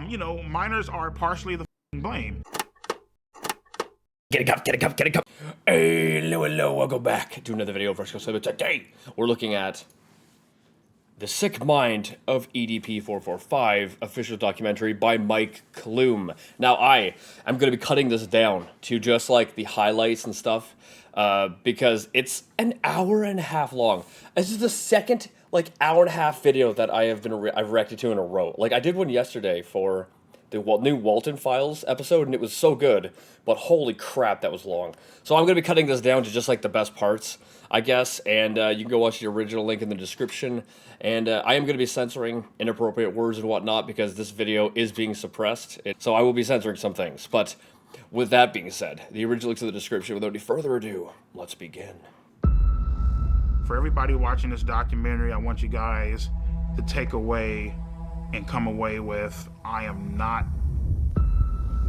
you know, minors are partially the blame. Get a cup, get a cup, get a cup. Hey, hello, welcome back to another video of Rush. Today, we're looking at The Sick Mind of EDP445 official documentary by Mike Klum. Now, I am going to be cutting this down to just like the highlights and stuff, because it's an hour and a half long. This is the second like hour and a half video that I've reacted to in a row. Like I did one yesterday for the new Walton Files episode, and it was so good, but holy crap, that was long. So I'm going to be cutting this down to just like the best parts, I guess, and you can go watch the original link in the description, and I am going to be censoring inappropriate words and whatnot because this video is being suppressed, so I will be censoring some things. But with that being said, the original link's in the description. Without any further ado, let's begin. For everybody watching this documentary, I want you guys to take away and come away with, I am not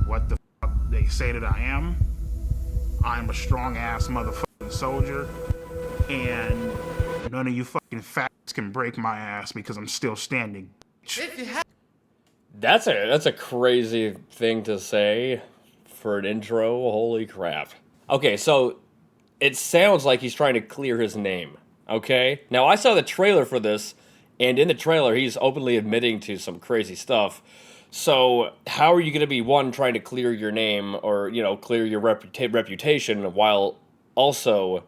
what the fuck they say that I am. I am a strong-ass motherfucking soldier, and none of you fucking fats can break my ass because I'm still standing. That's a crazy thing to say for an intro. Holy crap. Okay, so it sounds like he's trying to clear his name, okay? Now, I saw the trailer for this, and in the trailer, he's openly admitting to some crazy stuff. So how are you going to be, one, trying to clear your name or, you know, clear your reputation while also,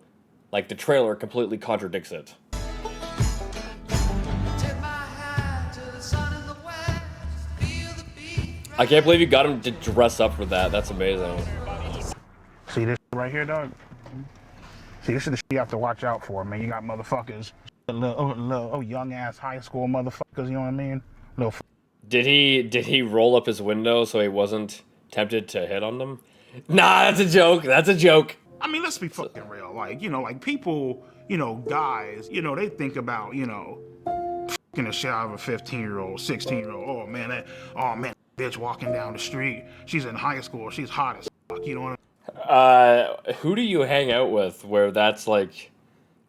like, the trailer completely contradicts it? I can't believe you got him to dress up for that. That's amazing. See this right here, dog? See, this is the shit you have to watch out for, man. You got motherfuckers, young-ass high school motherfuckers, you know what I mean? Did he roll up his window so he wasn't tempted to hit on them? Nah, that's a joke. That's a joke. I mean, let's be fucking real. Like, you know, like people, you know, guys, you know, they think about, you know, fucking the shit out of a 15-year-old, 16-year-old. Oh man, bitch walking down the street. She's in high school. She's hot as fuck. You know what I mean? Who do you hang out with where that's like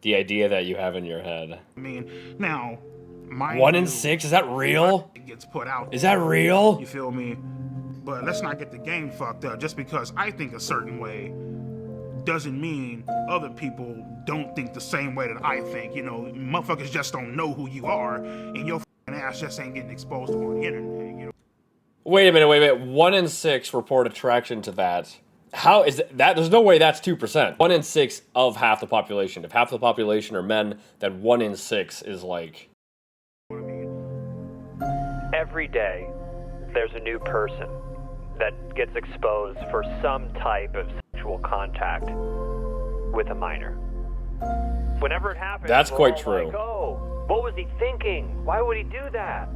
the idea that you have in your head? I mean, now, 1 in 6, is that real? It gets put out. Is that real? You feel me? But let's not get the game fucked up. Just because I think a certain way doesn't mean other people don't think the same way that I think. You know, motherfuckers just don't know who you are, and your fucking ass just ain't getting exposed on the internet. You know? Wait a minute. 1 in 6 report attraction to that. How is that? There's no way that's 2%. 1 in 6 of half the population. If half the population are men, then 1 in 6 is like. What I mean? Every day, there's a new person that gets exposed for some type of sexual contact with a minor. Whenever it happens, that's quite true. Like, oh, what was he thinking? Why would he do that?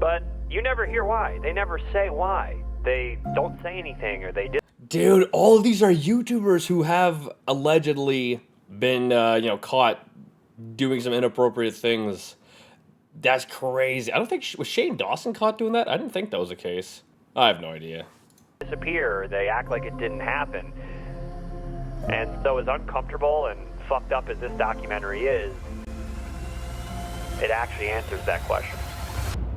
But you never hear why. They never say why. They don't say anything, or they did. Dude, all of these are YouTubers who have allegedly been, you know, caught doing some inappropriate things. That's crazy. I don't think was Shane Dawson caught doing that. I didn't think that was the case. I have no idea. Disappear. They act like it didn't happen. And so, as uncomfortable and fucked up as this documentary is, it actually answers that question.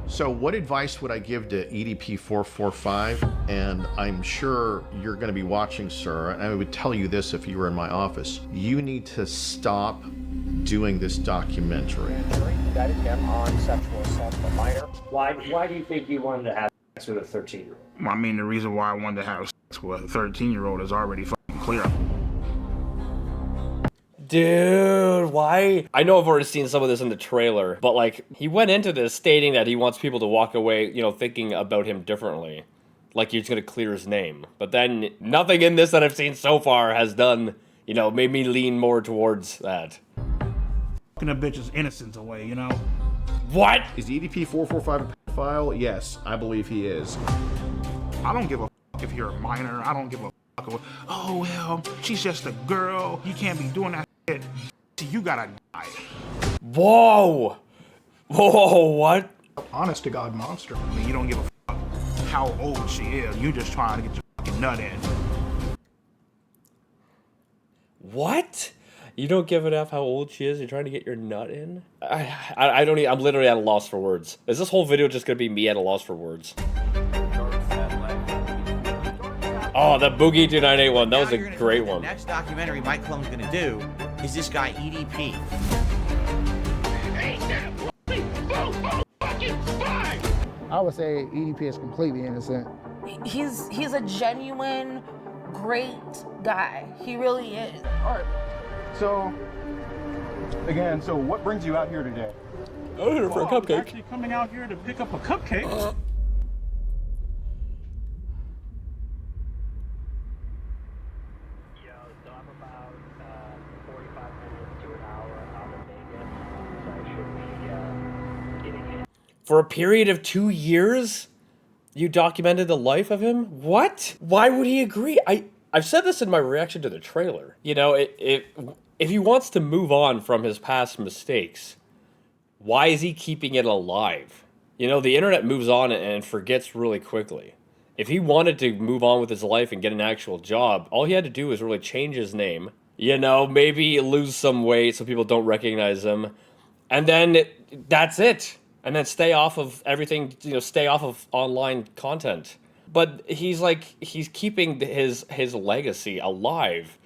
So what advice would I give to EDP445? And I'm sure you're going to be watching, sir, and I would tell you this if you were in my office. You need to stop doing this documentary. Indicted him on sexual assault of a minor. Why do you think you wanted to have sex with a 13-year-old? I mean, the reason why I wanted to have sex with a 13-year-old is already fucking clear. Dude, why? I know I've already seen some of this in the trailer, but like, he went into this stating that he wants people to walk away, you know, thinking about him differently. Like he's gonna clear his name. But then, nothing in this that I've seen so far has done, you know, made me lean more towards that. Fucking a bitch's innocence away, you know? What? Is EDP445 a pedophile? Yes, I believe he is. I don't give a fuck if you're a minor. I don't give a fuck. Oh, well, she's just a girl. You can't be doing that shit. You gotta die. Whoa! Whoa, what? Honest to God monster. I mean, you don't give a fuck how old she is. You just trying to get your fucking nut in. What? You don't give a f how old she is. You're trying to get your nut in. I don't. I'm literally at a loss for words. Is this whole video just gonna be me at a loss for words? Oh, the Boogie 2981. That was a great one. The next documentary Mike Clone's gonna do is this guy EDP. I would say EDP is completely innocent. He's a genuine, great guy. He really is. All right. So, again, so what brings you out here today? I'm here for a cupcake. I'm actually coming out here to pick up a cupcake. So I'm about 45 minutes to an hour out of Vegas, so I should be getting in. For a period of 2 years, you documented the life of him? What? Why would he agree? I've said this in my reaction to the trailer. You know, if he wants to move on from his past mistakes, why is he keeping it alive? You know, the internet moves on and forgets really quickly. If he wanted to move on with his life and get an actual job, all he had to do was really change his name. You know, maybe lose some weight so people don't recognize him. And then that's it. And then stay off of everything, you know, stay off of online content. But he's keeping his legacy alive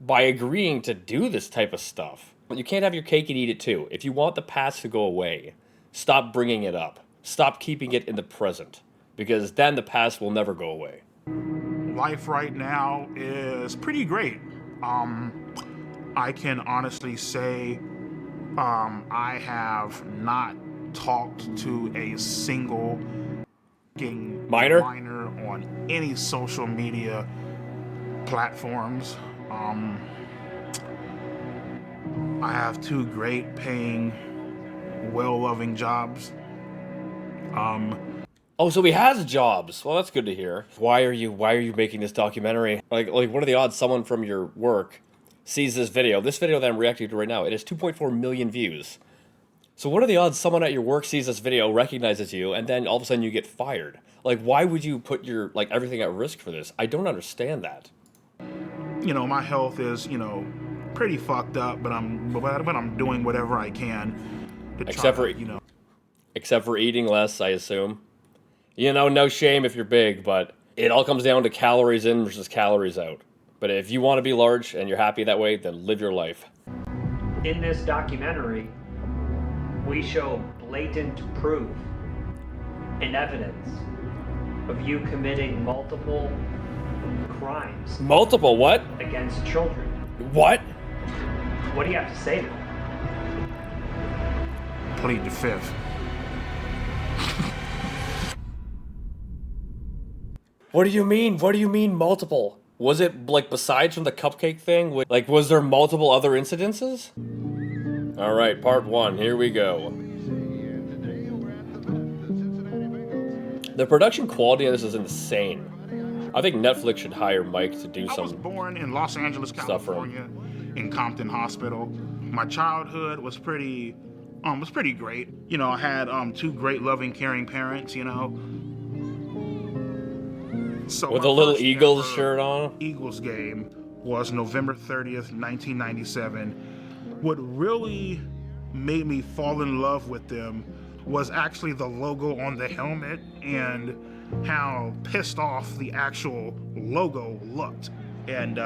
by agreeing to do this type of stuff. You can't have your cake and eat it too. If you want the past to go away, stop bringing it up. Stop keeping it in the present, because then the past will never go away. Life right now is pretty great. I can honestly say I have not talked to a single minor on any social media platforms. I have 2 great paying, well-loving jobs. Oh, so he has jobs. Well, that's good to hear. Why are you making this documentary? Like what are the odds someone from your work sees this video? This video that I'm reacting to right now, it has 2.4 million views. So what are the odds someone at your work sees this video, recognizes you, and then all of a sudden you get fired? Like, why would you put your, everything at risk for this? I don't understand that. You know, my health is, you know, pretty fucked up, but I'm doing whatever I can to Except for eating less, I assume. You know, no shame if you're big, but it all comes down to calories in versus calories out. But if you want to be large and you're happy that way, then live your life. In this documentary, we show blatant proof and evidence of you committing multiple crimes. Multiple what? Against children. What? What do you have to say to that? Plead the 5th. What do you mean? What do you mean multiple? Was it, besides from the cupcake thing, was there multiple other incidences? All right, part 1, here we go. The production quality of this is insane. I think Netflix should hire Mike to do some. I was born in Los Angeles, California, in Compton Hospital. My childhood was pretty great. You know, I had 2 great, loving, caring parents. You know. So with a little Eagles shirt on. Eagles game was November 30th, 1997. What really made me fall in love with them was actually the logo on the helmet and how pissed off the actual logo looked. And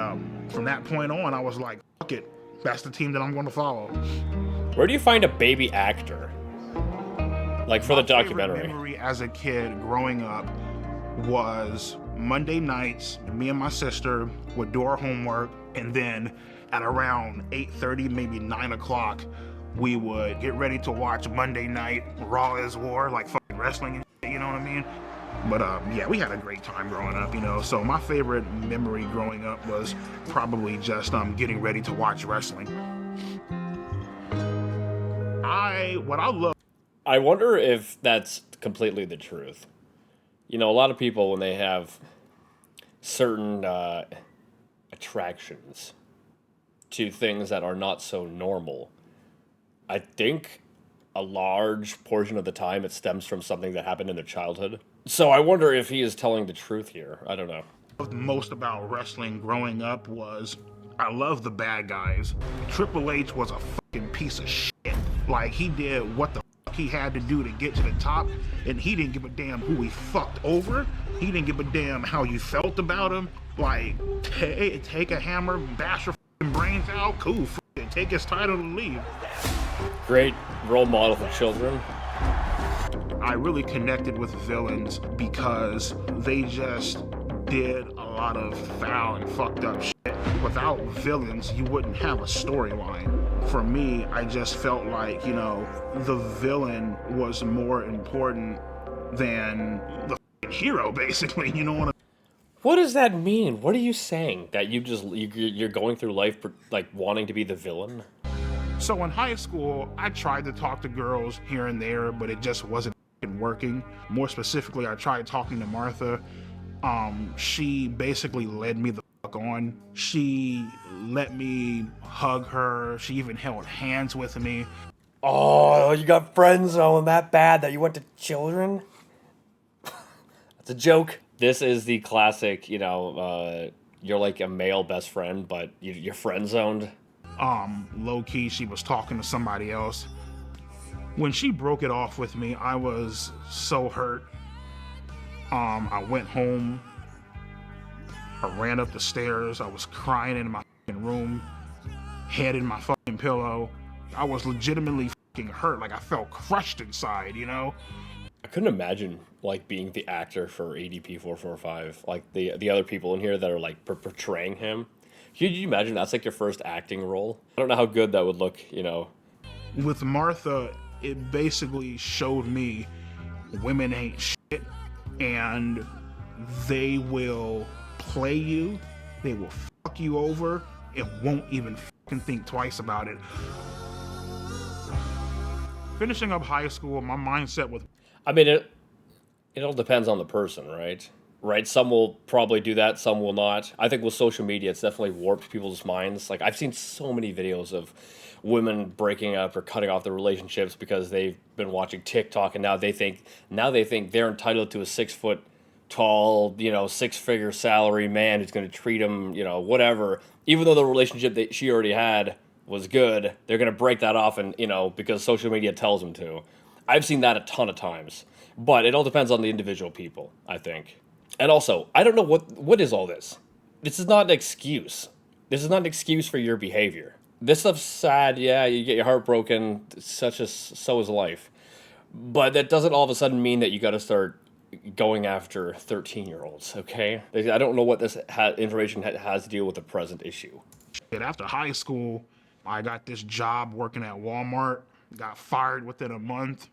from that point on, I was like, fuck it, that's the team that I'm going to follow. Where do you find a baby actor? For the documentary. My favorite memory as a kid growing up was Monday nights, me and my sister would do our homework, and then at around 8:30, maybe 9 o'clock, we would get ready to watch Monday Night Raw is War, like fucking wrestling and shit, you know what I mean? But yeah, we had a great time growing up, you know. So my favorite memory growing up was probably just getting ready to watch wrestling. I wonder if that's completely the truth. You know, a lot of people, when they have certain attractions to things that are not so normal, I think a large portion of the time it stems from something that happened in their childhood. So I wonder if he is telling the truth here. I don't know. What I loved most about wrestling growing up was I love the bad guys. Triple H was a fucking piece of shit. Like, he did what the fuck he had to do to get to the top, and he didn't give a damn who he fucked over. He didn't give a damn how you felt about him. Like, take a hammer, bash your fucking brains out, cool, take his title and leave. Great role model for children. I really connected with villains because they just did a lot of foul and fucked up shit. Without villains, you wouldn't have a storyline. For me, I just felt like, you know, the villain was more important than the hero, basically, you know what I mean? What does that mean? What are you saying? That you're going through life like wanting to be the villain? So in high school, I tried to talk to girls here and there, but it just wasn't working. More specifically, I tried talking to Martha. She basically led me the fuck on. She let me hug her. She even held hands with me. Oh, you got friend zone that bad that you went to children? That's a joke. This is the classic, you know, you're like a male best friend, but you're friend zoned. Low key, she was talking to somebody else. When she broke it off with me, I was so hurt. I went home. I ran up the stairs. I was crying in my fucking room, head in my fucking pillow. I was legitimately fucking hurt. Like, I felt crushed inside, you know? I couldn't imagine like being the actor for EDP445, like the other people in here that are like portraying him. Could you imagine that's like your first acting role? I don't know how good that would look, you know. With Martha, it basically showed me women ain't shit, and they will play you, they will fuck you over, and won't even fucking think twice about it. Finishing up high school, my mindset was... I mean, it all depends on the person, right? Right, some will probably do that, some will not. I think with social media, it's definitely warped people's minds. Like, I've seen so many videos of women breaking up or cutting off their relationships because they've been watching TikTok, and now they think they're entitled to a 6 foot tall, you know, 6-figure salary man who's going to treat them, you know, whatever. Even though the relationship that she already had was good, they're going to break that off, and you know, because social media tells them to. I've seen that a ton of times, but it all depends on the individual people, I think. And also, I don't know what is all this. This is not an excuse. This is not an excuse for your behavior. This stuff's sad, yeah, you get your heart broken, so is life. But that doesn't all of a sudden mean that you got to start going after 13-year-olds, okay? I don't know what this information has to do with the present issue. After high school, I got this job working at Walmart, got fired within a month.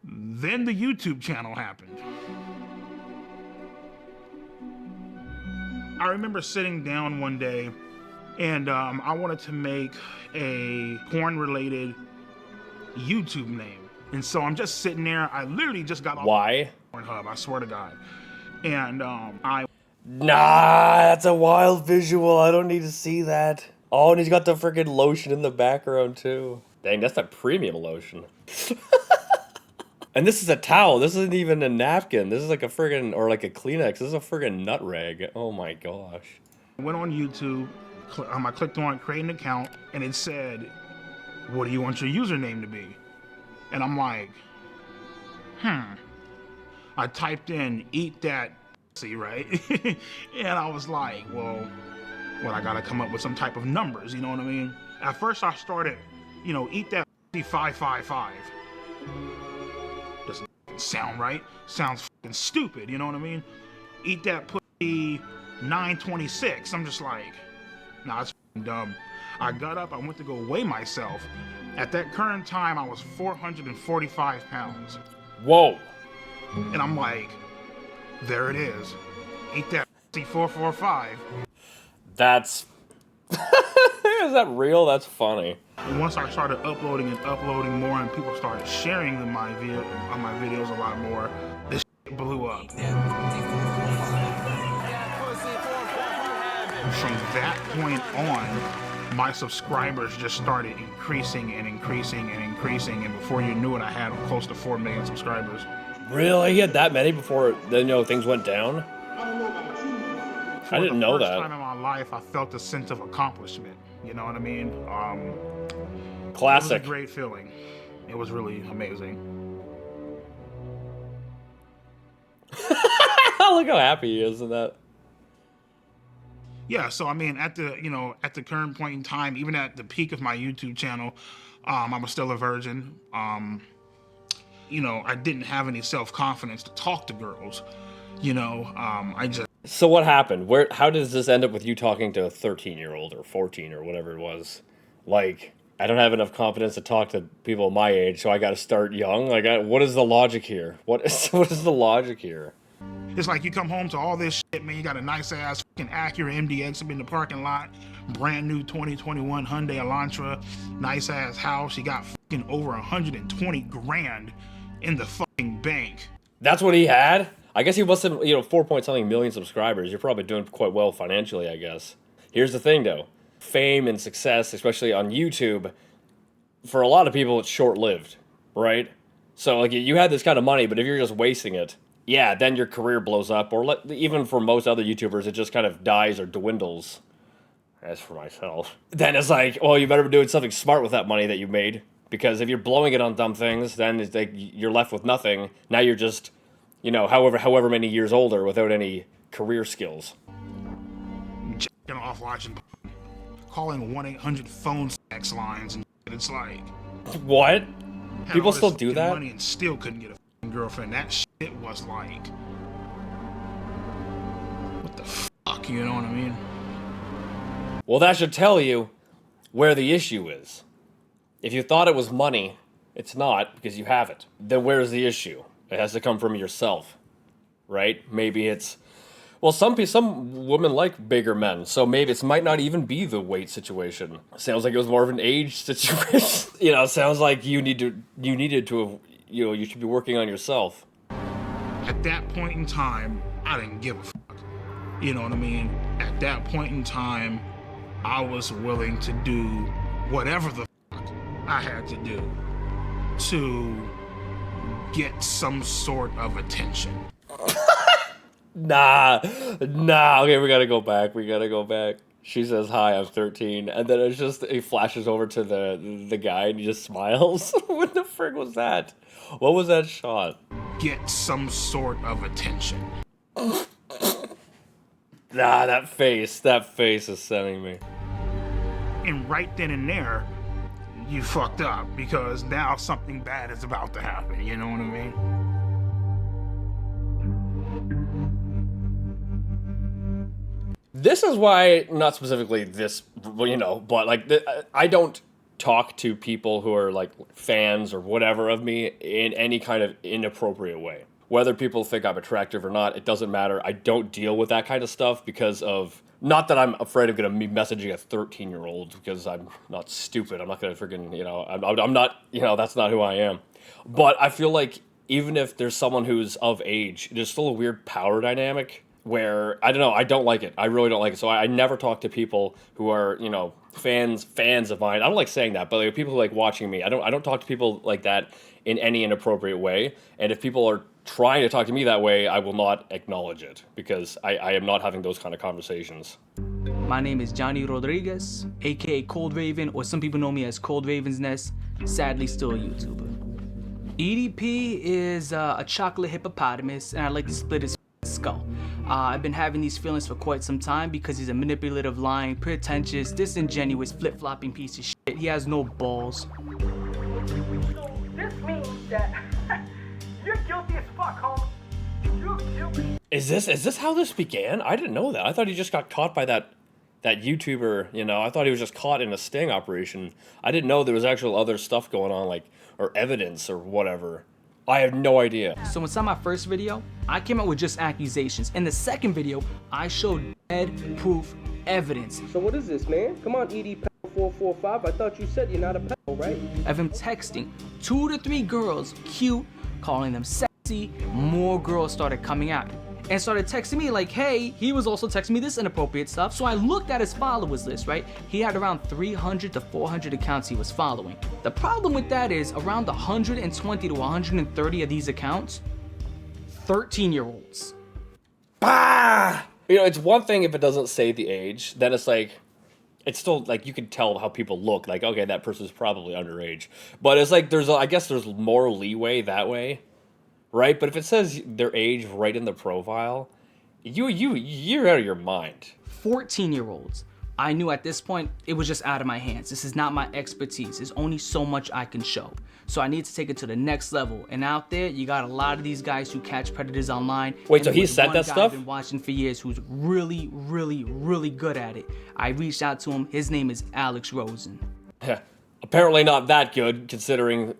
Then the YouTube channel happened. I remember sitting down one day and I wanted to make a porn-related YouTube name. And so I'm just sitting there. I literally just got off Pornhub, I swear to God. And Nah, that's a wild visual. I don't need to see that. Oh, and he's got the freaking lotion in the background too. Dang, that's a premium lotion. And this is a towel. This isn't even a napkin. This is like a friggin', or like a Kleenex. This is a friggin' nut rag. Oh my gosh. I went on YouTube. I clicked on create an account, and it said, "What do you want your username to be?" And I'm like, I typed in "eat that pussy," right? And I was like, well, I gotta come up with some type of numbers, you know what I mean? At first I started, you know, "eat that pussy 555." Doesn't sound right. Sounds fucking stupid, you know what I mean? "Eat that pussy 926. I'm just like, nah, it's fucking dumb. I got up, I went to go weigh myself. At that current time, I was 445 pounds. Whoa. And I'm like, there it is. "Eat that pussy 445. That's... Is that real? That's funny. And once I started uploading more, and people started sharing my videos a lot more, this shit blew up. From that point on, my subscribers just started increasing and increasing and increasing, and before you knew it, I had close to 4 million subscribers. Really? You had that many before then, you know, things went down? I didn't know that. For the first time in my life, I felt a sense of accomplishment. You know what I mean? Classic. It was a great feeling. It was really amazing. Look how happy he is in that. Yeah, so I mean, at the current point in time, even at the peak of my YouTube channel, I was still a virgin. I didn't have any self-confidence to talk to girls. I just. So what happened? How does this end up with you talking to a 13-year-old or 14 or whatever it was? Like, I don't have enough confidence to talk to people my age, so I got to start young. Like, what is the logic here? What is the logic here? It's like you come home to all this shit, man. You got a nice ass fucking Acura MDX up in the parking lot, brand new 2021 Hyundai Elantra, nice ass house. You got fucking over 120 grand in the fucking bank. That's what he had? I guess he must have, 4-point-something million subscribers. You're probably doing quite well financially, I guess. Here's the thing, though. Fame and success, especially on YouTube, for a lot of people, it's short-lived, right? So, like, you had this kind of money, but if you're just wasting it, yeah, then your career blows up, or even for most other YouTubers, it just kind of dies or dwindles. As for myself, then it's like, well, you better be doing something smart with that money that you made, because if you're blowing it on dumb things, then it's like you're left with nothing. Now you're just, however many years older without any career skills. Jacking off watching, calling 1-800 phone sex lines, and it's like, what? People still do that? Money and still couldn't get a girlfriend. That shit was like, what the fuck? You know what I mean? Well, that should tell you where the issue is. If you thought it was money, it's not, because you have it. Then where's the issue? It has to come from yourself, right? Maybe it's, well, some women like bigger men, so maybe it might not even be the weight situation. Sounds like it was more of an age situation. Sounds like you should be working on yourself. At that point in time, I didn't give a fuck. You know what I mean? At that point in time, I was willing to do whatever the fuck I had to do to get some sort of attention. Nah. Okay, we gotta go back. She says, hi, I'm 13. And then it flashes over to the guy and he just smiles. What the frick was that? What was that shot? Get some sort of attention. Nah, that face is sending me. And right then and there, you fucked up, because now something bad is about to happen. You know what I mean? This is why, not specifically this, but like, I don't talk to people who are like fans or whatever of me in any kind of inappropriate way. Whether people think I'm attractive or not, it doesn't matter. I don't deal with that kind of stuff because of, not that I'm afraid of going to be messaging a 13-year-old, because I'm not stupid. I'm not going to freaking, I'm not, that's not who I am. But I feel like even if there's someone who's of age, there's still a weird power dynamic where, I don't know, I don't like it. I really don't like it. So I never talk to people who are, fans of mine. I don't like saying that, but like people who like watching me, I don't talk to people like that in any inappropriate way. And if people are trying to talk to me that way, I will not acknowledge it, because I am not having those kind of conversations. My name is Johnny Rodriguez, aka Cold Raven, or some people know me as Cold Raven's Nest, sadly still a YouTuber. EDP is a chocolate hippopotamus, and I like to split his skull. I've been having these feelings for quite some time because he's a manipulative, lying, pretentious, disingenuous, flip-flopping piece of shit. He has no balls. This means that you're guilty as fuck, homie. You're guilty. Is this how this began? I didn't know that. I thought he just got caught by that YouTuber, I thought he was just caught in a sting operation. I didn't know there was actual other stuff going on, like, or evidence or whatever. I have no idea. So inside my first video, I came out with just accusations. In the second video, I showed dead proof evidence. So what is this, man? Come on, EDP445. I thought you said you're not a pedo, right? Of him texting 2 to 3 girls, cute, calling them sexy. More girls started coming out and started texting me like, hey, he was also texting me this inappropriate stuff. So I looked at his followers list, right? He had around 300 to 400 accounts he was following. The problem with that is around 120 to 130 of these accounts, 13-year-olds. Bah! You know, it's one thing if it doesn't say the age, then it's like, it's still like you can tell how people look. Like, okay, that person's probably underage. But it's like I guess there's more leeway that way, right? But if it says their age right in the profile, you're out of your mind. 14-year-olds. I knew at this point it was just out of my hands. This is not my expertise. There's only so much I can show. So I need to take it to the next level. And out there, you got a lot of these guys who catch predators online. Wait, so he said that stuff? I've been watching for years who's really, really, really good at it. I reached out to him. His name is Alex Rosen. Apparently not that good, considering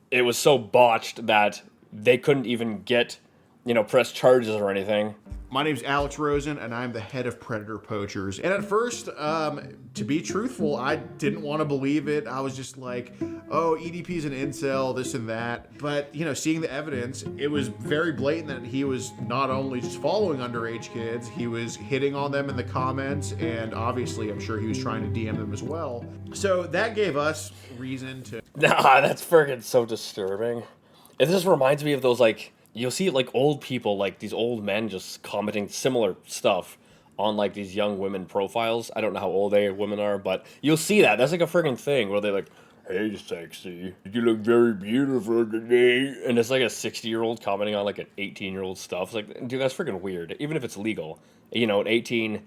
it was so botched that they couldn't even get, you know, press charges or anything. My name's Alex Rosen, and I'm the head of Predator Poachers. And at first, to be truthful, I didn't want to believe it. I was just like, oh, EDP's an incel, this and that. But, you know, seeing the evidence, it was very blatant that he was not only just following underage kids, he was hitting on them in the comments, and obviously, I'm sure he was trying to DM them as well. So that gave us reason to... Nah, that's freaking so disturbing. It just reminds me of those, like... You'll see, like, old people, like, these old men just commenting similar stuff on, like, these young women profiles. I don't know how old they women are, but you'll see that. That's, like, a friggin' thing where they're like, hey, sexy, you look very beautiful today. And it's, like, a 60-year-old commenting on, like, an 18-year-old stuff. It's like, dude, that's freaking weird. Even if it's legal. You know, at 18,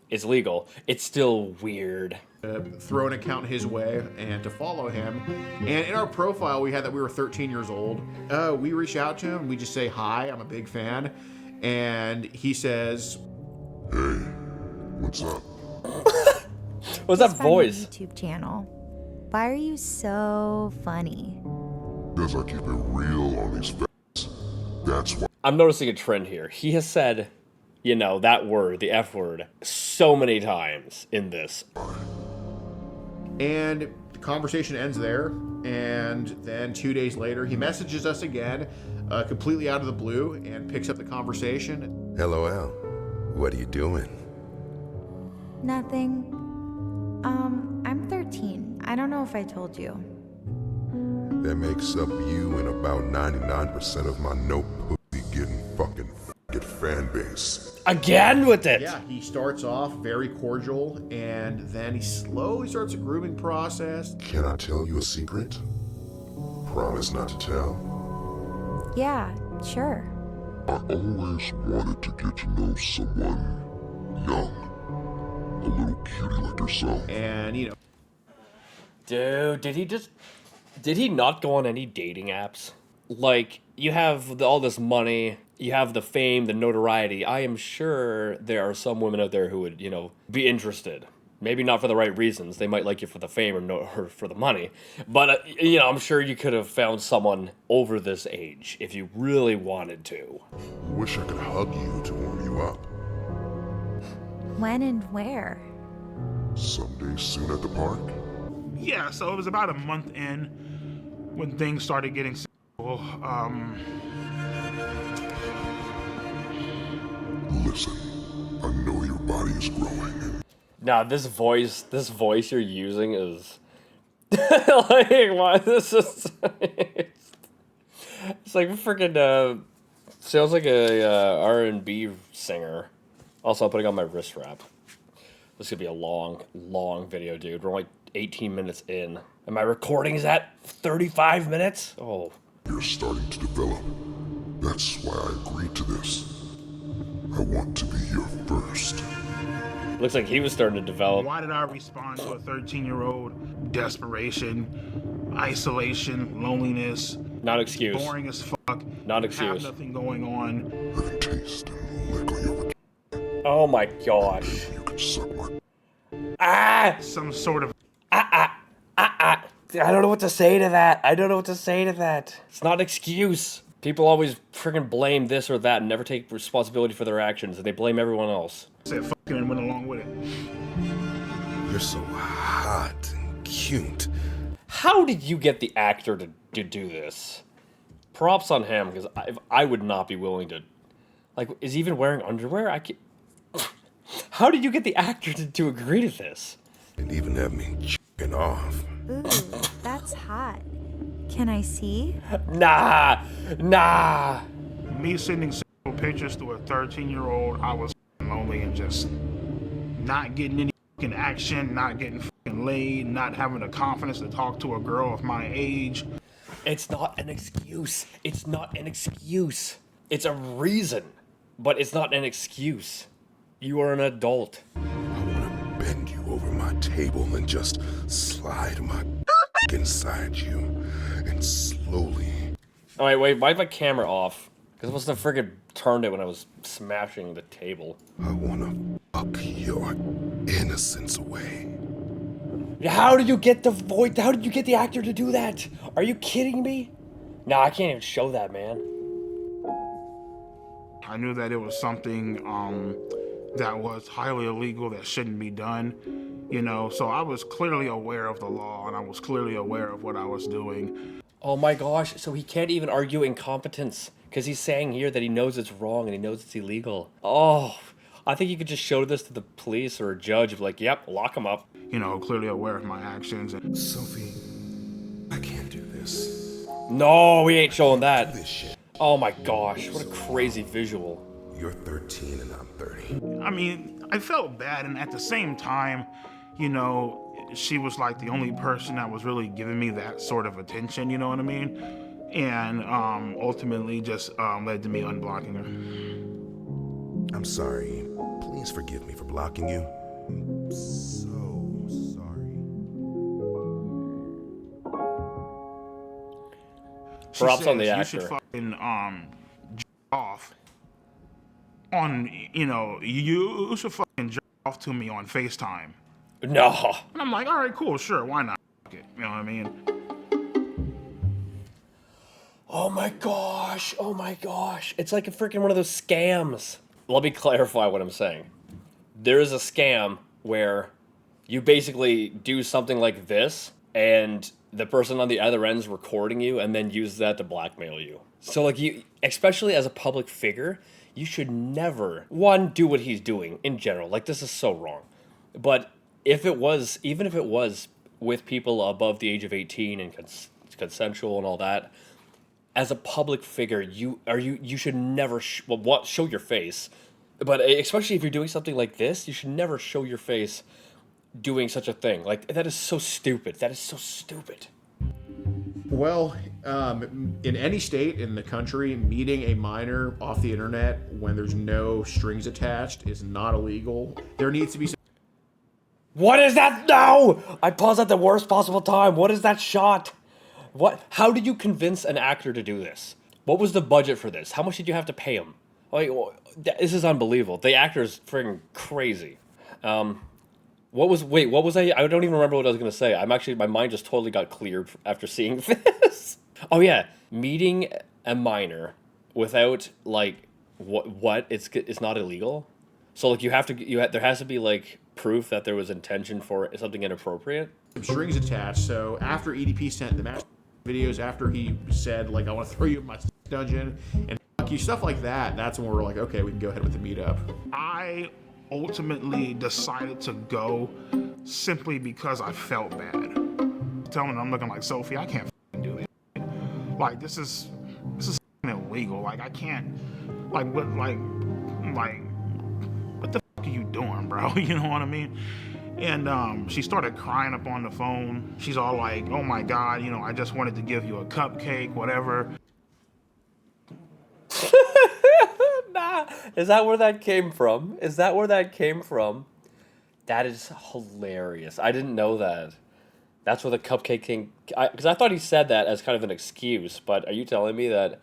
it's legal. It's still weird. Throw an account his way and to follow him. And in our profile, we had that we were 13 years old. We reach out to him. We just say, hi, I'm a big fan. And he says, hey, what's up? What's that voice? YouTube channel. Why are you so funny? Because I keep it real on these facts. That's why. I'm noticing a trend here. He has said, you know, that word, the F word, so many times in this. And the conversation ends there, and then 2 days later, he messages us again, completely out of the blue, and picks up the conversation. LOL, what are you doing? Nothing. I'm 13. I don't know if I told you. That makes up you and about 99% of my no pussy getting fucking fan base. Again with it. Yeah, he starts off very cordial, and then he slowly starts a grooming process. Can I tell you a secret? Promise not to tell. Yeah, sure. I always wanted to get to know someone young, a little cutie like yourself. And, you know. Dude, did he not go on any dating apps? Like, you have all this money, you have the fame, the notoriety. I am sure there are some women out there who would, you know, be interested. Maybe not for the right reasons. They might like you for the fame or for the money. But, you know, I'm sure you could have found someone over this age if you really wanted to. Wish I could hug you to warm you up. When and where? Someday soon at the park? Yeah, so it was about a month in when things started getting sexual. Listen, I know your body is growing. Nah, this voice you're using is like, why this is it's like freaking sounds like a R&B singer. Also, I'm putting on my wrist wrap. This could be a long video, dude. We're only 18 minutes in. And my recording is at 35 minutes? Oh. You're starting to develop. That's why I agreed to this. I want to be your first. Looks like he was starting to develop. Why did I respond to a 13-year-old? Desperation, isolation, loneliness. Not excuse. Boring as fuck. Not excuse. Have nothing going on. I can taste and lick on your. Oh my gosh. You can suck my. Ah! Some sort of. I don't know what to say to that. It's not an excuse. People always freaking blame this or that and never take responsibility for their actions, and they blame everyone else. Said fucking and went along with it. You're so hot and cute. How did you get the actor to do this? Props on him, because I would not be willing to. Like, is he even wearing underwear? I can't. How did you get the actor to agree to this? And even have me checking off. Ooh, that's hot. Can I see? Nah. Me sending pictures to a 13-year-old, I was lonely. only and just not getting any fucking action, not getting fucking laid, not having the confidence to talk to a girl of my age. It's not an excuse. It's not an excuse. It's a reason, but it's not an excuse. You are an adult. I want to bend you over my table and just slide my inside you and slowly. Oh, wait, why is my camera off? Because I must have friggin' turned it when I was smashing the table. I want to fuck your innocence away. How did you get the actor to do that? Are you kidding me? No, I can't even show that, man. I knew that it was something that was highly illegal, that shouldn't be done, you know, so I was clearly aware of the law and I was clearly aware of what I was doing. Oh my gosh, so he can't even argue incompetence because he's saying here that he knows it's wrong and he knows it's illegal. Oh, I think you could just show this to the police or a judge, be like, yep, lock him up. You know, clearly aware of my actions. And Sophie, I can't do this. No, we ain't showing that. Oh my gosh, what a crazy visual. You're 13 and I'm 30. I mean, I felt bad, and at the same time, you know, she was like the only person that was really giving me that sort of attention, you know what I mean? And ultimately just led to me unblocking her. I'm sorry. Please forgive me for blocking you. I'm so sorry. Props on the You actor. should fucking off on, you know, you should fucking jerk off to me on FaceTime. No. And I'm like, all right, cool, sure, why not? You know what I mean? Oh my gosh, oh my gosh. It's like a freaking one of those scams. Let me clarify what I'm saying. There is a scam where you basically do something like this and the person on the other end's recording you and then use that to blackmail you. So like you, especially as a public figure, you should never, one, do what he's doing in general. Like this is so wrong. But if it was, even if it was with people above the age of 18 and consensual and all that, as a public figure, you should never show your face. But especially if you're doing something like this, you should never show your face doing such a thing. Like that is so stupid. That is so stupid. Well, in any state in the country, meeting a minor off the internet when there's no strings attached is not illegal. There needs to be some... What is that? No! I paused at the worst possible time. What is that shot? What? How did you convince an actor to do this? What was the budget for this? How much did you have to pay him? Like, this is unbelievable. The actor is freaking crazy. What was I? I don't even remember what I was gonna say. My mind just totally got cleared after seeing this. Oh yeah, meeting a minor without like what? It's not illegal. So like there has to be like proof that there was intention for something inappropriate. strings attached. So after EDP sent the match videos, after he said like I want to throw you in my dungeon and fuck you, stuff like that, that's when we're like, okay, we can go ahead with the meetup. I ultimately decided to go simply because I felt bad. Telling I'm looking like Sophie, I can't do that. Like this is illegal. Like I can't. Like what the fuck are you doing, bro? You know what I mean? And she started crying up on the phone. She's all like, oh my God, you know, I just wanted to give you a cupcake, whatever. Nah. Is that where that came from? Is that where that came from? That is hilarious. I didn't know that. That's where the cupcake came. Because I thought he said that as kind of an excuse, but are you telling me that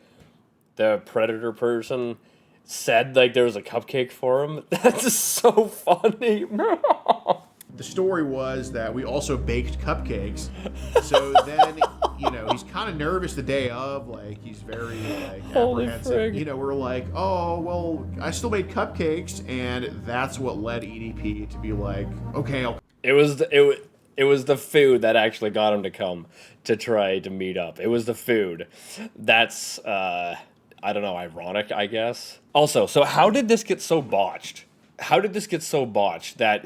the Predator person said like there was a cupcake for him? That's just so funny. The story was that we also baked cupcakes. So then, you know, he's kind of nervous the day of, like he's very like apprehensive. You know, we're like, oh well, I still made cupcakes, and that's what led EDP to be like, okay, I'll. It was the food that actually got him to come to try to meet up. It was the food. That's I don't know, ironic, I guess. Also, so how did this get so botched? How did this get so botched that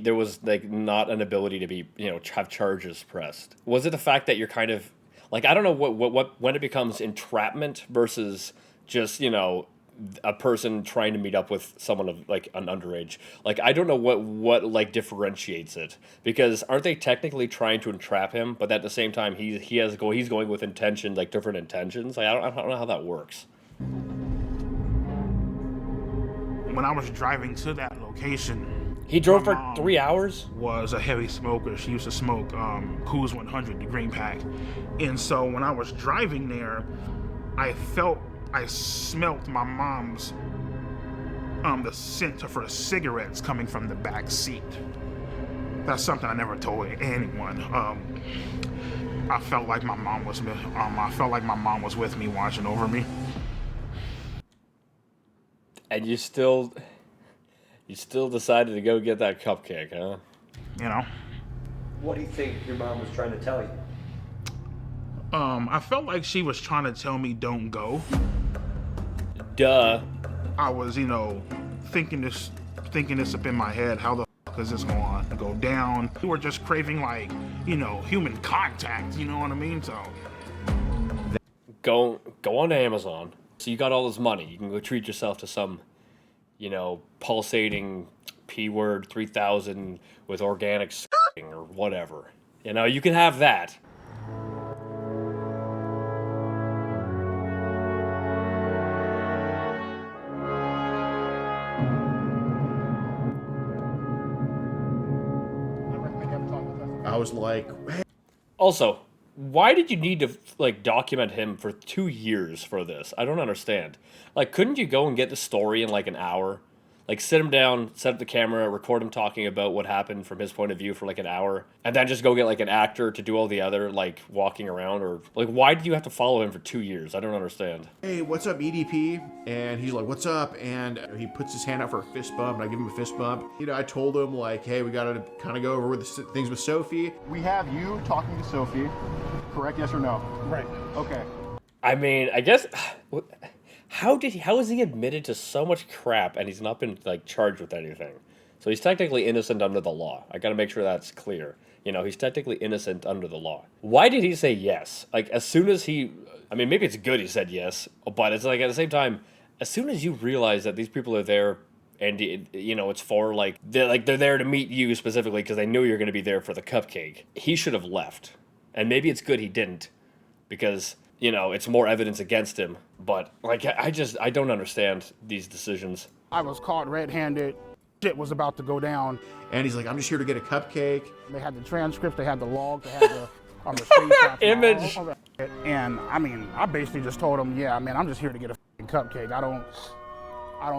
there was like not an ability to be, you know, have charges pressed? Was it the fact that you're kind of like, I don't know what when it becomes entrapment versus just, you know, a person trying to meet up with someone of like an underage. Like, I don't know what like differentiates it, because aren't they technically trying to entrap him? But at the same time, he's going with intention, like different intentions. Like, I don't know how that works. When I was driving to that location, he drove for 3 hours. Was a heavy smoker. She used to smoke Coors 100, the green pack, and so when I was driving there, I smelt my mom's the scent of her cigarettes coming from the back seat. That's something I never told anyone. I felt like my mom was with me, watching over me. And you still decided to go get that cupcake, huh? You know. What do you think your mom was trying to tell you? I felt like she was trying to tell me don't go. Duh. I was, thinking this up in my head. How the fuck is this going to go down? We were just craving like, human contact. You know what I mean? So go on Amazon. So you got all this money. You can go treat yourself to some, pulsating P-word 3000 with organic or whatever. You can have that. I was like, hey. Also, why did you need to document him for 2 years for this? I don't understand. Like, couldn't you go and get the story in like an hour? Like, sit him down, set up the camera, record him talking about what happened from his point of view for like an hour, and then just go get like an actor to do all the other like walking around, or like, why did you have to follow him for 2 years? I don't understand. Hey, what's up, EDP? And he's like, what's up? And he puts his hand out for a fist bump, and I give him a fist bump. I told him like, hey, we gotta kind of go over with things with Sophie. We have you talking to Sophie, correct? Yes or no? Right. Okay. I mean, I guess. How is he admitted to so much crap and he's not been like charged with anything? So he's technically innocent under the law. I gotta make sure that's clear. He's technically innocent under the law. Why did he say yes? Like, as soon as maybe it's good he said yes, but it's like at the same time, as soon as you realize that these people are there and it's for like they're there to meet you specifically because they know you're gonna be there for the cupcake, he should have left. And maybe it's good he didn't, because it's more evidence against him. But like, I don't understand these decisions. I was caught red-handed. Shit was about to go down. And he's like, I'm just here to get a cupcake. They had the transcript, they had the log, they had the screenshots. Image. All that shit. And I basically just told him, yeah, man, I'm just here to get a cupcake. I don't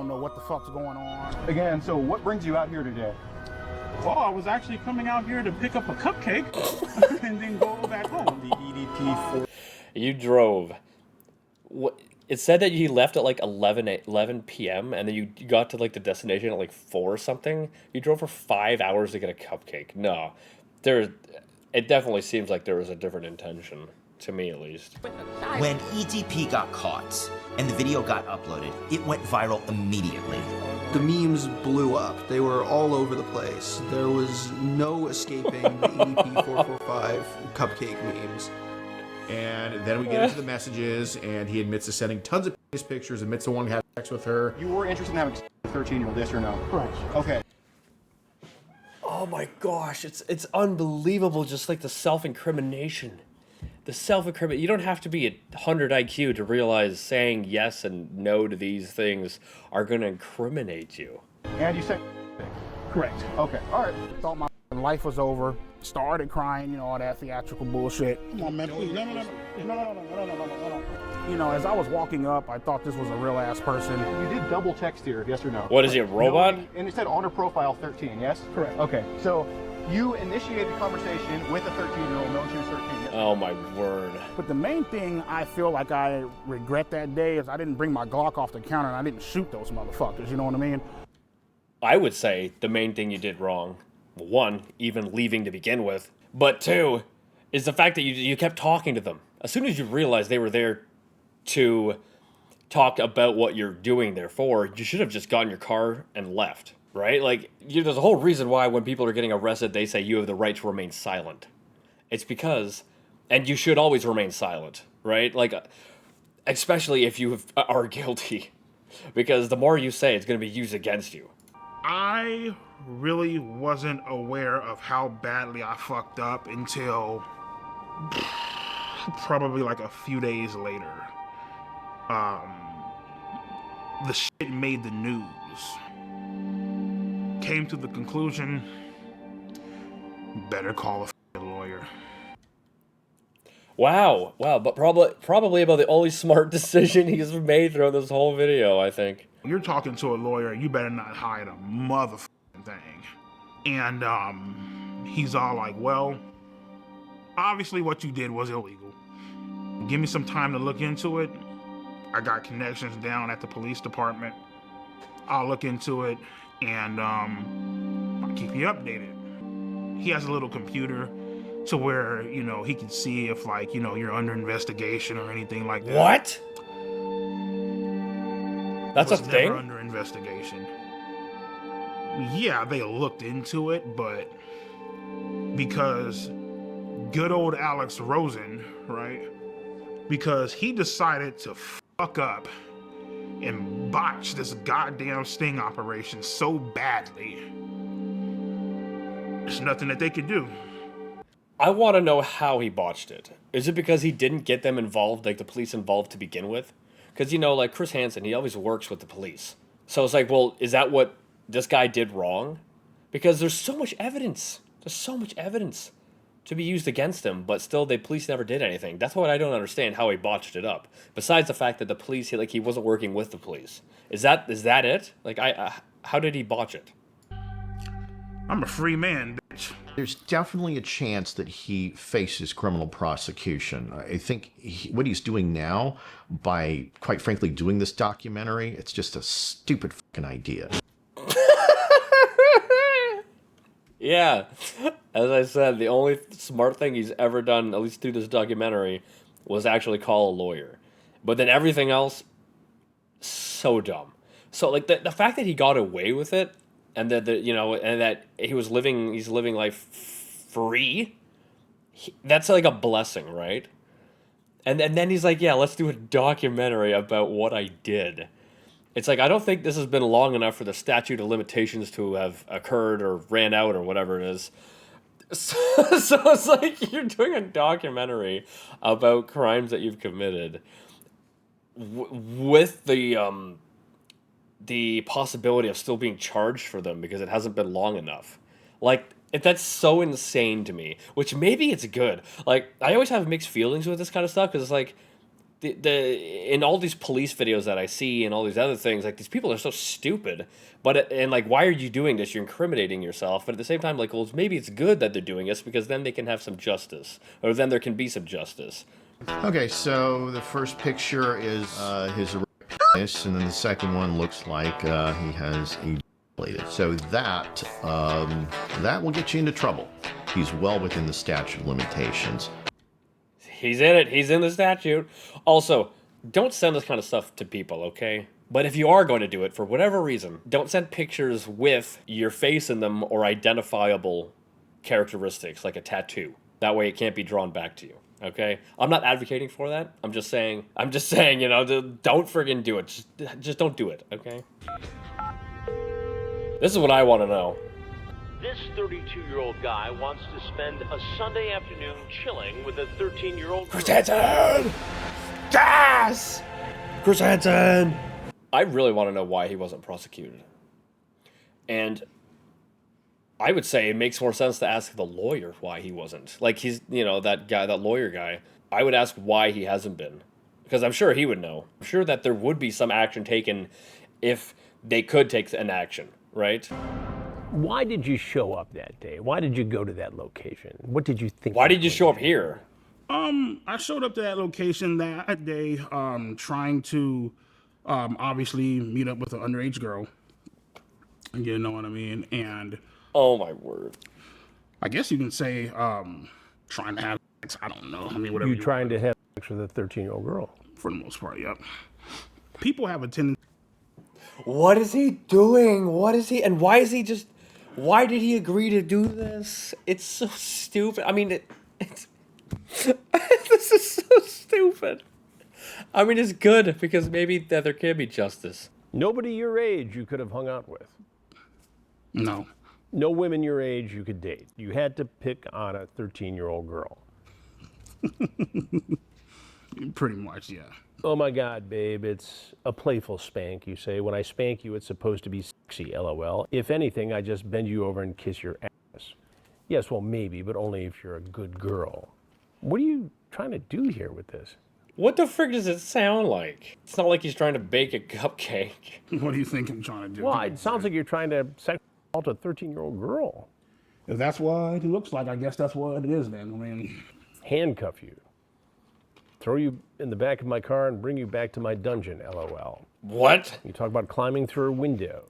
know what the fuck's going on. Again, so what brings you out here today? Well, I was actually coming out here to pick up a cupcake and then go back home. The EDP4. You drove. What? It said that you left at like 11 p.m. and then you got to like the destination at like 4 or something. You drove for 5 hours to get a cupcake. No, it definitely seems like there was a different intention, to me at least. When EDP got caught and the video got uploaded, it went viral immediately. The memes blew up. They were all over the place. There was no escaping the EDP445 cupcake memes. And then we get into the messages, and he admits to sending tons of pictures, admits to wanting to have sex with her. You were interested in having sex with a 13-year-old, yes or no? Right. Okay. Oh my gosh, it's unbelievable, just like the self-incrimination. You don't have to be a 100 IQ to realize saying yes and no to these things are going to incriminate you. And you said correct. Okay, all right. Thought my life was over. Started crying, all that theatrical bullshit. Come on, man, please. No. As I was walking up, I thought this was a real ass person. You did double text here, yes or no? What is he, a robot? No, and it said honor profile 13, yes? Correct. Okay, so you initiated the conversation with a 13-year-old, known she was 13. Yes? Oh my word. But the main thing I feel like I regret that day is I didn't bring my Glock off the counter and I didn't shoot those motherfuckers, you know what I mean? I would say the main thing you did wrong, one, even leaving to begin with, but two, is the fact that you kept talking to them. As soon as you realized they were there to talk about what you're doing there for, you should have just gotten your car and left, right? Like, there's a whole reason why when people are getting arrested, they say you have the right to remain silent. It's because, and you should always remain silent, right? Like, especially if you are guilty. because the more you say, it's going to be used against you. I really wasn't aware of how badly I fucked up until probably like a few days later. The shit made the news. Came to the conclusion, better call a lawyer. Wow, but probably about the only smart decision he's made throughout this whole video, I think. When you're talking to a lawyer, you better not hide a motherfucking thing. And he's all like, well, obviously what you did was illegal. Give me some time to look into it. I got connections down at the police department. I'll look into it and I'll keep you updated. He has a little computer to where, you know, he can see if, like, you know, you're under investigation or anything like that. What? That's a Was thing? never under investigation. Yeah, they looked into it, but because good old Alex Rosen, right? Because he decided to fuck up and botch this goddamn sting operation so badly, there's nothing that they could do. I want to know how he botched it. Is it because he didn't get them involved, like the police involved to begin with? Because, you know, like Chris Hansen, he always works with the police. So it's like, well, is that what this guy did wrong? Because there's so much evidence. There's so much evidence to be used against him, but still the police never did anything. That's what I don't understand, how he botched it up. Besides the fact that the police, he wasn't working with the police. Is that it? Like, how did he botch it? I'm a free man, bitch. There's definitely a chance that he faces criminal prosecution. I think what he's doing now, by quite frankly doing this documentary, it's just a stupid fucking idea. Yeah, as I said, the only smart thing he's ever done, at least through this documentary, was actually call a lawyer. But then everything else, so dumb. So like the fact that he got away with it, and that and that he's living life free, that's like a blessing, right? And then he's like, yeah, let's do a documentary about what I did. It's like, I don't think this has been long enough for the statute of limitations to have occurred or ran out or whatever it is. So it's like you're doing a documentary about crimes that you've committed with the possibility of still being charged for them because it hasn't been long enough. Like, that's so insane to me, which maybe it's good. Like, I always have mixed feelings with this kind of stuff because it's like, in all these police videos that I see and all these other things, like, these people are so stupid. And like, why are you doing this? You're incriminating yourself. But at the same time, like, well, maybe it's good that they're doing this because then they can have some justice, or then there can be some justice. Okay, so the first picture is his penis, and then the second one looks like he has ejaculated. So that will get you into trouble. He's well within the statute of limitations. He's in it. He's in the statute. Also, don't send this kind of stuff to people, okay? But if you are going to do it, for whatever reason, don't send pictures with your face in them or identifiable characteristics, like a tattoo. That way it can't be drawn back to you, okay? I'm not advocating for that. I'm just saying, you know, don't friggin' do it. Just don't do it, okay? This is what I want to know. This 32-year-old guy wants to spend a Sunday afternoon chilling with a 13-year-old girl. Chris Hansen! Gas! Chris Hansen! I really want to know why he wasn't prosecuted. And I would say it makes more sense to ask the lawyer why he wasn't. Like, he's, you know, that lawyer guy. I would ask why he hasn't been. Because I'm sure he would know. I'm sure that there would be some action taken if they could take an action, right? Why did you show up that day? Why did you go to that location? What did you think? Why did you show up here? I showed up to that location that day, trying to, obviously meet up with an underage girl. You know what I mean? And oh my word! I guess you can say, trying to have sex. I don't know. I mean, whatever. You trying to have sex with a 13-year-old girl? For the most part, yep. People have a tendency. What is he doing? What is he? And why is he just? Why did he agree to do this? It's so stupid. I mean, it's this is so stupid. I mean, it's good because maybe that there can be justice. Nobody your age you could have hung out with. No. No women your age you could date. You had to pick on a 13-year-old girl. Pretty much, yeah. Oh my God, babe, it's a playful spank, you say. When I spank you, it's supposed to be sexy, LOL. If anything, I just bend you over and kiss your ass. Yes, well, maybe, but only if you're a good girl. What are you trying to do here with this? What the frick does it sound like? It's not like he's trying to bake a cupcake. What do you think I'm trying to do? Well, it sounds like you're trying to sexually assault a 13-year-old girl. If that's what it looks like, I guess that's what it is then. I mean, handcuff you, throw you in the back of my car and bring you back to my dungeon, LOL. What? You talk about climbing through a window.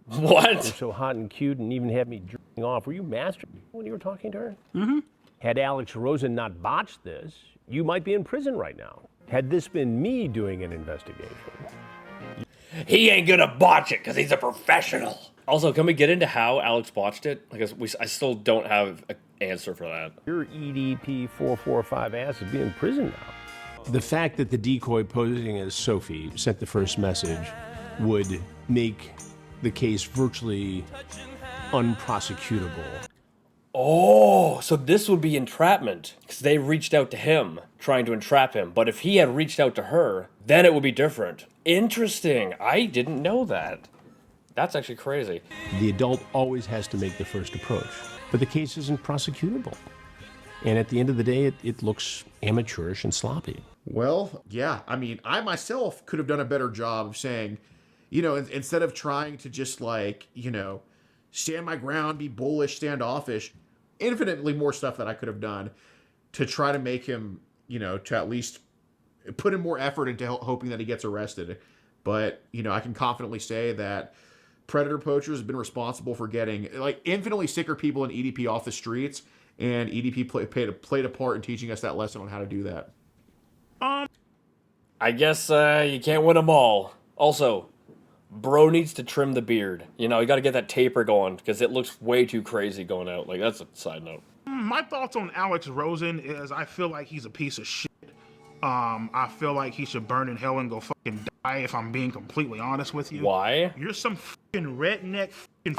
What? You're so hot and cute and even had me jerking off. Were you masturbating when you were talking to her? Mm-hmm. Had Alex Rosen not botched this, you might be in prison right now. Had this been me doing an investigation. He ain't gonna botch it because he's a professional. Also, can we get into how Alex botched it? Because I still don't have an answer for that. Your EDP445 ass is being in prison now. The fact that the decoy posing as Sophie sent the first message would make the case virtually unprosecutable. Oh, so this would be entrapment because they reached out to him trying to entrap him. But if he had reached out to her, then it would be different. Interesting. I didn't know that. That's actually crazy. The adult always has to make the first approach, but the case isn't prosecutable. And at the end of the day, it looks amateurish and sloppy. Well, yeah. I mean, I myself could have done a better job of saying, you know, instead of trying to just like, you know, stand my ground, be bullish, standoffish, infinitely more stuff that I could have done to try to make him, you know, to at least put in more effort into hoping that he gets arrested. But, you know, I can confidently say that predator poachers have been responsible for getting like infinitely sicker people in EDP off the streets, and EDP played a part in teaching us that lesson on how to do that. I guess you can't win them all. Also, bro needs to trim the beard. You know, you got to get that taper going because it looks way too crazy going out. Like, that's a side note. My thoughts on Alex Rosen is I feel like he's a piece of shit. I feel like he should burn in hell and go fucking die, if I'm being completely honest with you. Why? You're some fucking redneck fucking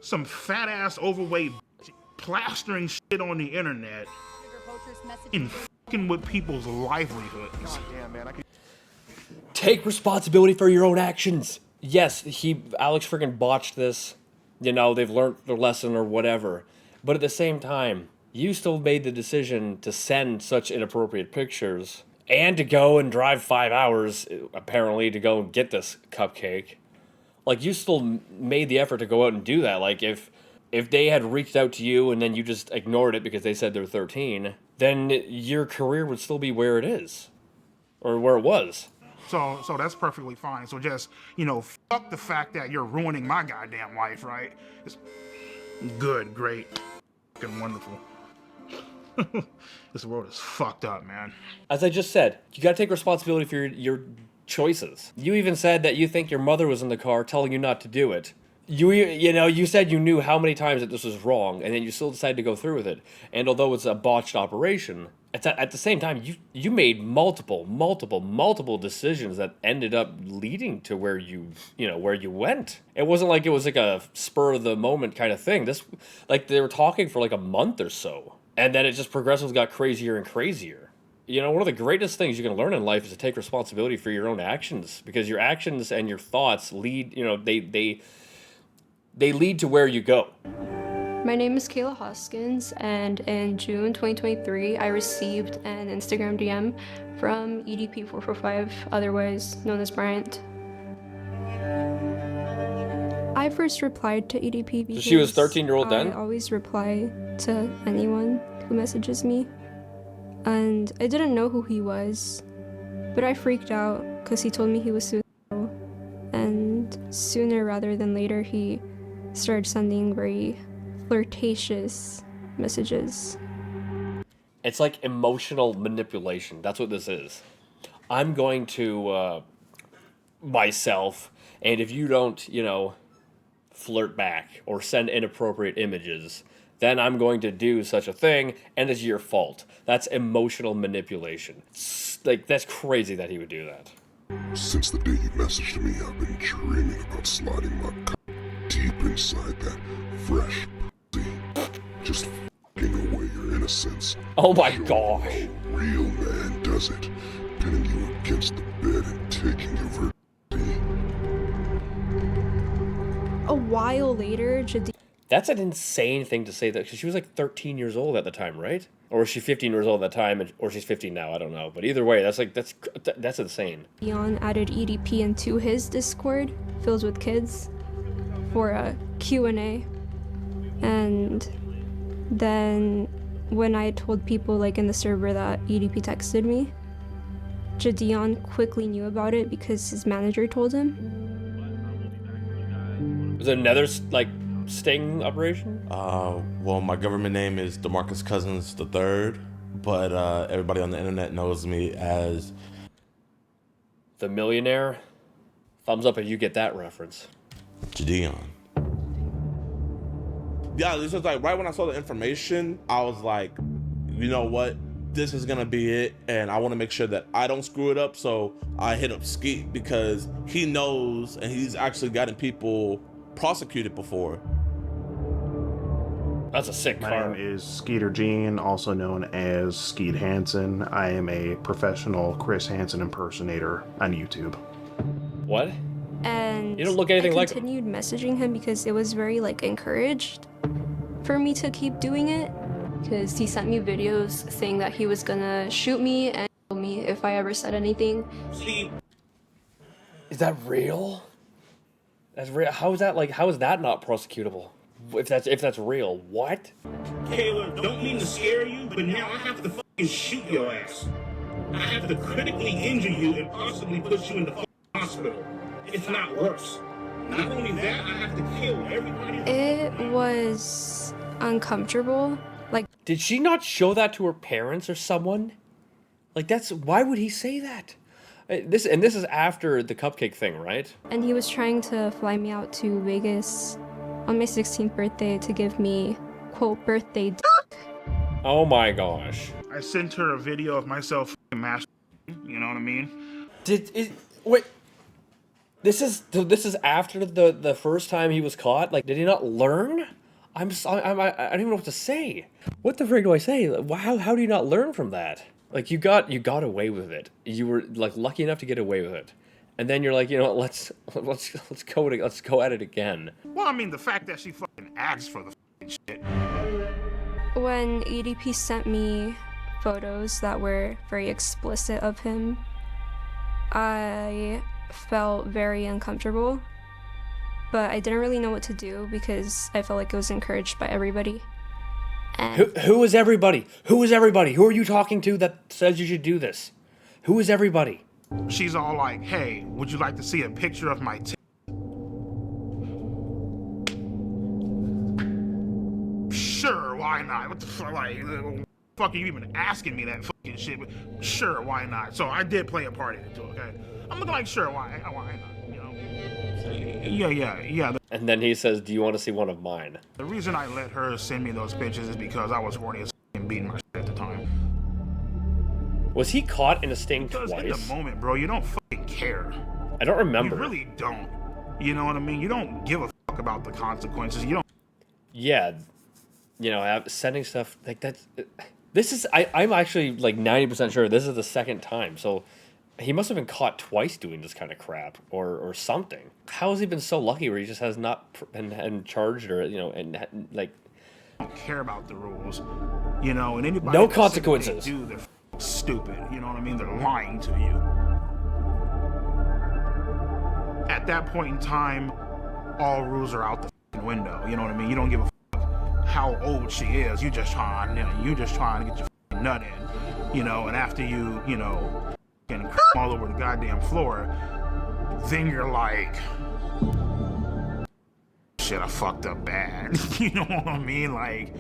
some fat ass overweight bitch plastering shit on the internet and fucking with people's livelihoods. Take responsibility for your own actions. Yes, Alex freaking botched this. You know, they've learned their lesson or whatever. But at the same time, you still made the decision to send such inappropriate pictures and to go and drive 5 hours, apparently, to go and get this cupcake. Like, you still made the effort to go out and do that. Like, if they had reached out to you and then you just ignored it because they said they're 13, then your career would still be where it is. Or where it was. So that's perfectly fine. So just, you know, fuck the fact that you're ruining my goddamn life, right? It's good, great, fucking wonderful. This world is fucked up, man. As I just said, you gotta take responsibility for your choices. You even said that you think your mother was in the car telling you not to do it. You said you knew how many times that this was wrong, and then you still decided to go through with it. And although it's a botched operation, at the same time, you made multiple decisions that ended up leading to where you went. It wasn't like it was like a spur of the moment kind of thing. This, like, they were talking for like a month or so, and then it just progressively got crazier and crazier. You know, one of the greatest things you can learn in life is to take responsibility for your own actions, because your actions and your thoughts lead, you know, they lead to where you go. My name is Kayla Hoskins, and in June 2023, I received an Instagram DM from EDP445, otherwise known as Bryant. I first replied to EDP because So she was 13-year-old then? I always reply to anyone who messages me, and I didn't know who he was, but I freaked out because he told me he was suicidal, and sooner rather than later, he started sending very flirtatious messages. It's like emotional manipulation. That's what this is. I'm going to myself, and if you don't, you know, flirt back or send inappropriate images, then I'm going to do such a thing, and it's your fault. That's emotional manipulation. Like, that's crazy that he would do that. Since the day you messaged me, I've been dreaming about sliding my cock deep inside that fresh pussy. Just f***ing away your innocence. Oh my Showing gosh. how a real man does it. Pinning you against the bed and taking your virginity. A while later, Jadine. That's an insane thing to say, that because she was like 13 years old at the time, right? Or was she 15 years old at the time, or she's 15 now? I don't know. But either way, that's insane. Dion added EDP into his Discord, filled with kids, for a Q&A. And then when I told people like in the server that EDP texted me, Jadion quickly knew about it because his manager told him. Was it another like sting operation? Well, my government name is DeMarcus Cousins III, but everybody on the internet knows me as The Millionaire. Thumbs up if you get that reference. Jadion. Yeah, this was like right when I saw the information, I was like, you know what? This is gonna be it, and I want to make sure that I don't screw it up. So I hit up Skeet because he knows, and he's actually gotten people prosecuted before. That's a sick My car. name is Skeeter Jean, also known as Skeet Hansen. I am a professional Chris Hansen impersonator on YouTube. What? And you don't look anything I like him. continued messaging him because it was very like encouraged for me to keep doing it. Because he sent me videos saying that he was gonna shoot me and kill me if I ever said anything. Is that real? That's real. How is that like? How is that not prosecutable? If that's real, what? Caleb, don't mean to scare you, but now I have to fucking shoot your ass. I have to critically injure you and possibly put you in the fucking hospital. If not worse. Not only that, I have to kill everybody. It was uncomfortable. Like, did she not show that to her parents or someone? Like, that's why would he say that? This is after the cupcake thing, right? And he was trying to fly me out to Vegas on my 16th birthday to give me, quote, birthday Oh my gosh. I sent her a video of myself masturbating, you know what I mean? Wait. This is after the first time he was caught? Like, did he not learn? I don't even know what to say. What the frick do I say? How do you not learn from that? Like, you got away with it. You were like lucky enough to get away with it. And then you're like, you know what, let's go at it again. Well, I mean, the fact that she fucking asked for the fucking shit. When EDP sent me photos that were very explicit of him, I felt very uncomfortable, but I didn't really know what to do because I felt like it was encouraged by everybody. And Who is everybody? Who is everybody? Who are you talking to that says you should do this? Who is everybody? She's all like, hey, would you like to see a picture of my Sure, why not? What the fuck, like, fuck are you even asking me that fucking shit? But sure, why not? So I did play a part in it too, okay? I'm looking like, sure, why not, you know? Yeah. And then he says, do you want to see one of mine? The reason I let her send me those pictures is because I was horny as and beating my shit at the time. Was he caught in a sting Because twice? in the moment, bro, you don't fucking care. I don't remember. You really don't. You know what I mean? You don't give a fuck about the consequences. You don't. Yeah. You know, sending stuff like that. This is, I'm actually like 90% sure this is the second time. So he must have been caught twice doing this kind of crap or something. How has he been so lucky where he just has not been charged or, you know, and like. Don't care about the rules. You know, and anybody. No that consequences. says they do, they're stupid. You know what I mean? They're lying to you. At that point in time, all rules are out the window. You know what I mean? You don't give a fuck how old she is. You just trying to get your nut in. You know, and after you know, getting all over the goddamn floor, then you're like, shit, I fucked up bad. You know what I mean? Like,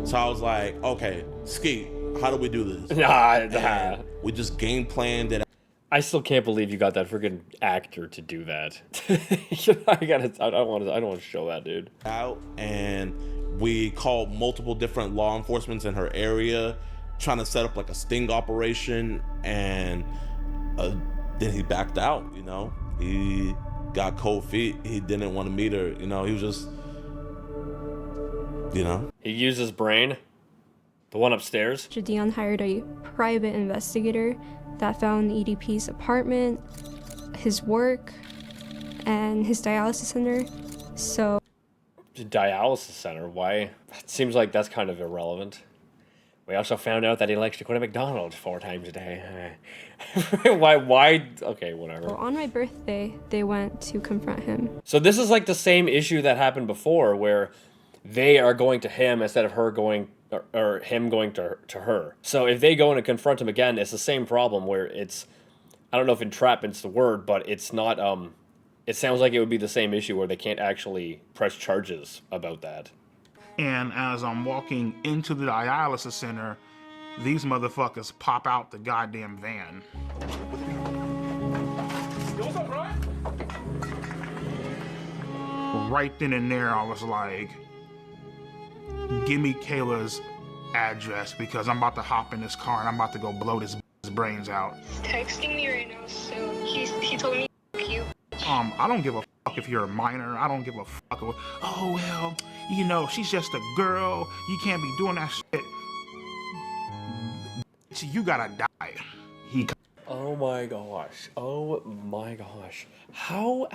so I was like, okay, Skeet, how do we do this? Nah. We just game planned it. I still can't believe you got that freaking actor to do that. I don't want to show that, dude. Out, and we called multiple different law enforcements in her area, trying to set up like a sting operation, and then he backed out, you know? He got cold feet. He didn't want to meet her, you know? He was just, you know? He used his brain. The one upstairs. Dion hired a private investigator that found EDP's apartment, his work, and his dialysis center. So... The dialysis center? Why? It seems like that's kind of irrelevant. We also found out that he likes to go to McDonald's 4 times a day. Why? Okay, whatever. So on my birthday, they went to confront him. So this is like the same issue that happened before, where they are going to him instead of her going, or him going to her. So if they go in and confront him again, it's the same problem where it's, I don't know if entrapment's the word, but it's not, it sounds like it would be the same issue where they can't actually press charges about that. And as I'm walking into the dialysis center, these motherfuckers pop out the goddamn van. What's up, bro? Right then and there, I was like, give me Kayla's address because I'm about to hop in this car and I'm about to go blow this brains out. He's texting me right now, so he told me you. I don't give a fuck if you're a minor. I don't give a fuck. Oh, well, you know, she's just a girl. You can't be doing that shit. You gotta die. Oh my gosh. Oh my gosh. How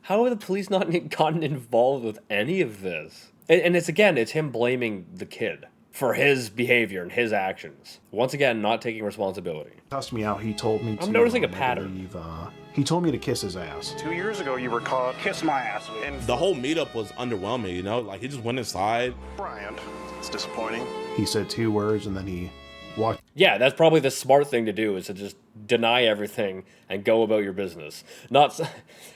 have the police not gotten involved with any of this? And it's him blaming the kid for his behavior and his actions. Once again, not taking responsibility. Cussed me out. He told me to. I'm noticing a pattern. He told me to kiss his ass. 2 years ago, you were caught kiss my ass. And The whole meetup was underwhelming, you know? Like, he just went inside. Brian, it's disappointing. He said 2 words and then he walked. Yeah, that's probably the smart thing to do, is to just deny everything and go about your business. Not,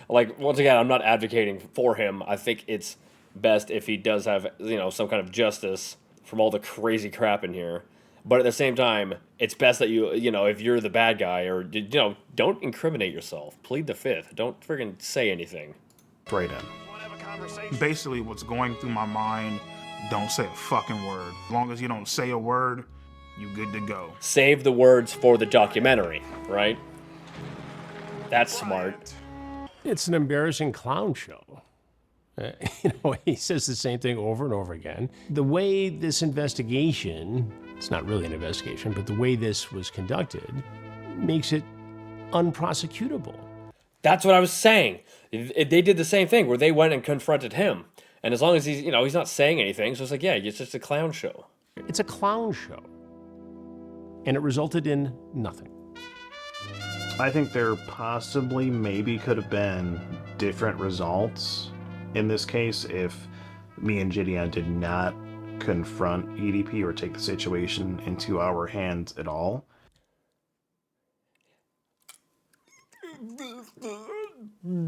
like, once again, I'm not advocating for him. I think it's best if he does have, you know, some kind of justice from all the crazy crap in here. But at the same time, it's best that you know, if you're the bad guy, or, you know, don't incriminate yourself. Plead the fifth. Don't friggin' say anything. Right in. Basically, what's going through my mind, don't say a fucking word. As long as you don't say a word, you good to go. Save the words for the documentary, right? That's smart. It's an embarrassing clown show. You know, he says the same thing over and over again. The way this investigation, it's not really an investigation, but the way this was conducted makes it unprosecutable. That's what I was saying. They did the same thing where they went and confronted him. And as long as he's, you know, he's not saying anything, so it's like, yeah, it's just a clown show. It's a clown show. And it resulted in nothing. I think there possibly maybe could have been different results in this case if me and Gideon did not confront EDP or take the situation into our hands at all.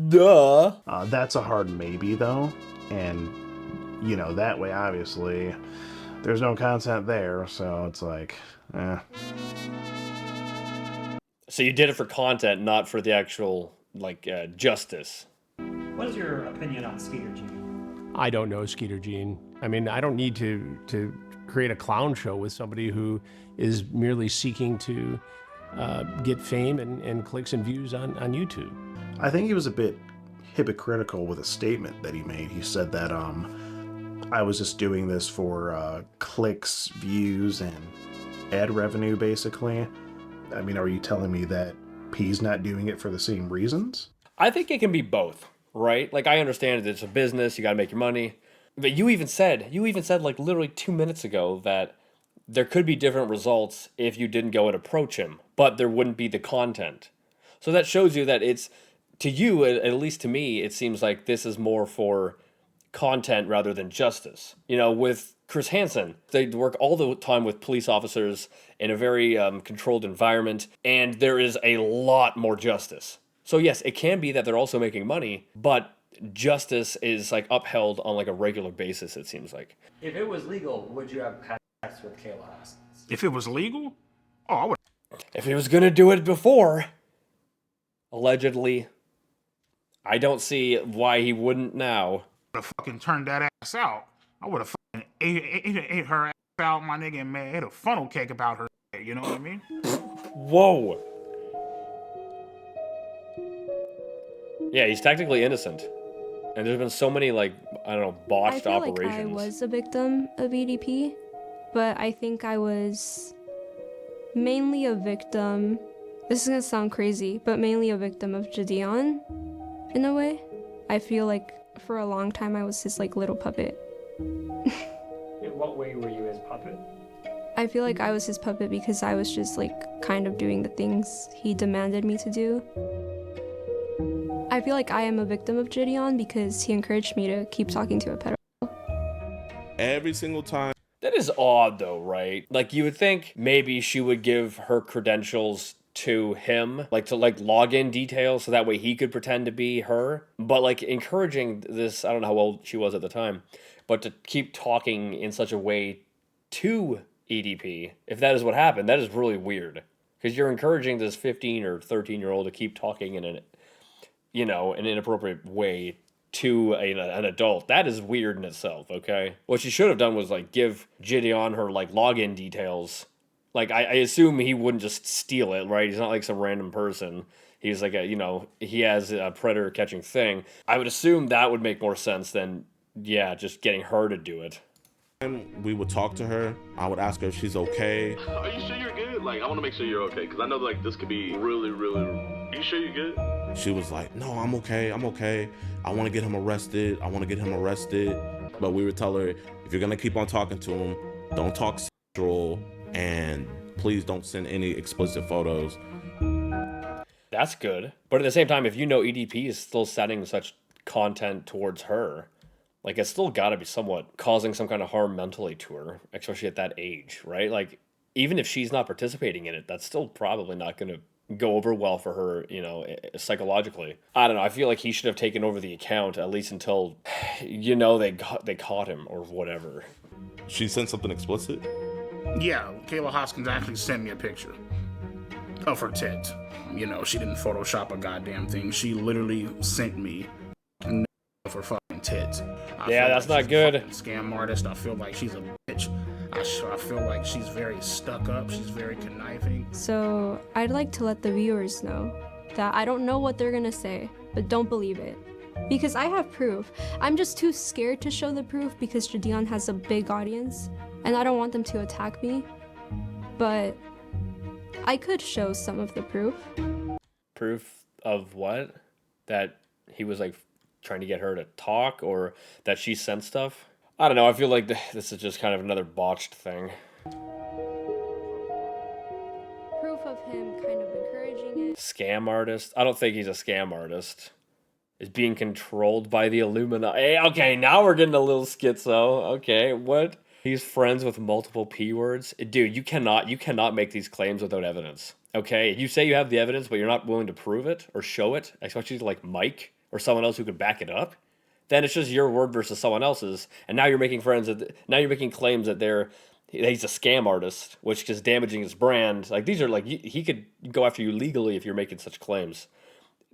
Duh. That's a hard maybe though, and you know, that way obviously there's no content there, so it's like, So you did it for content, not for the actual, like, justice. What is your opinion on Skeeter Gene? I don't know Skeeter Gene. I mean, I don't need to create a clown show with somebody who is merely seeking to get fame and clicks and views on YouTube. I think he was a bit hypocritical with a statement that he made. He said that I was just doing this for clicks, views, and ad revenue, basically. I mean, are you telling me that he's not doing it for the same reasons? I think it can be both, right? Like, I understand that it's a business, you gotta make your money. But you even said like literally 2 minutes ago that there could be different results if you didn't go and approach him, but there wouldn't be the content. So that shows you that it's, to you, at least to me, it seems like this is more for content rather than justice. You know, with Chris Hansen, they work all the time with police officers in a very controlled environment, and there is a lot more justice. So yes, it can be that they're also making money, but justice is like upheld on like a regular basis, it seems like. If it was legal, would you have had sex with Kayla Haskins? If it was legal? Oh, I would. If he was gonna do it before, allegedly, I don't see why he wouldn't now. I would have fucking turned that ass out. I would have fucking ate her ass out, my nigga, and made a funnel cake about her. You know what I mean? Whoa. Yeah, he's technically innocent. And there's been so many, like, I don't know, botched operations. Like I was a victim of EDP, but I think I was mainly a victim. This is gonna sound crazy, but mainly a victim of Jadeon, in a way. I feel like for a long time I was his like little puppet. In what way were you his puppet? I feel like I was his puppet because I was just like kind of doing the things he demanded me to do. I feel like I am a victim of Jadeon because he encouraged me to keep talking to a pedophile. Every single time. That is odd though, right? Like you would think maybe she would give her credentials to him, like to like login details so that way he could pretend to be her. But like encouraging this, I don't know how old she was at the time, but to keep talking in such a way to EDP, if that is what happened, that is really weird. Because you're encouraging this 15 or 13-year-old to keep talking in an, you know, an inappropriate way to an adult. That is weird in itself, okay? What she should have done was like give Gideon her like login details. Like I assume he wouldn't just steal it, right? He's not like some random person. He's like a, you know, he has a predator catching thing. I would assume that would make more sense than, yeah, just getting her to do it. And we would talk to her. I would ask her if she's okay. Are you sure you're good? Like, I want to make sure you're okay, because I know like this could be really, really. Are you sure you're good? She was like, no, I'm okay. I'm okay. I want to get him arrested. I want to get him arrested. But we would tell her, if you're going to keep on talking to him, don't talk sexual, and please don't send any explicit photos. That's good. But at the same time, if you know EDP is still sending such content towards her, like it's still got to be somewhat causing some kind of harm mentally to her, especially at that age, right? Like even if she's not participating in it, that's still probably not going to go over well for her, you know, psychologically. I don't know. I feel like he should have taken over the account at least until, you know, they caught him or whatever. She sent something explicit? Yeah, Kayla Hoskins actually sent me a picture of her tits. You know, she didn't Photoshop a goddamn thing. She literally sent me of her fucking tits. Yeah, that's not good. Scam artist. I feel like she's a bitch. I feel like she's very stuck up. She's very conniving. So I'd like to let the viewers know that I don't know what they're gonna say, but don't believe it. Because I have proof. I'm just too scared to show the proof because Jadeon has a big audience and I don't want them to attack me. But I could show some of the proof. Proof of what? That he was like trying to get her to talk, or that she sent stuff? I don't know. I feel like this is just kind of another botched thing. Proof of him kind of encouraging it. Scam artist? I don't think he's a scam artist. Is being controlled by the Illuminati. Hey, okay, now we're getting a little schizo. Okay, what? He's friends with multiple P words? Dude, you cannot make these claims without evidence. Okay? You say you have the evidence, but you're not willing to prove it or show it, especially like Mike or someone else who could back it up, then it's just your word versus someone else's. And now you're making claims that he's a scam artist, which is damaging his brand. Like these are like, he could go after you legally if you're making such claims.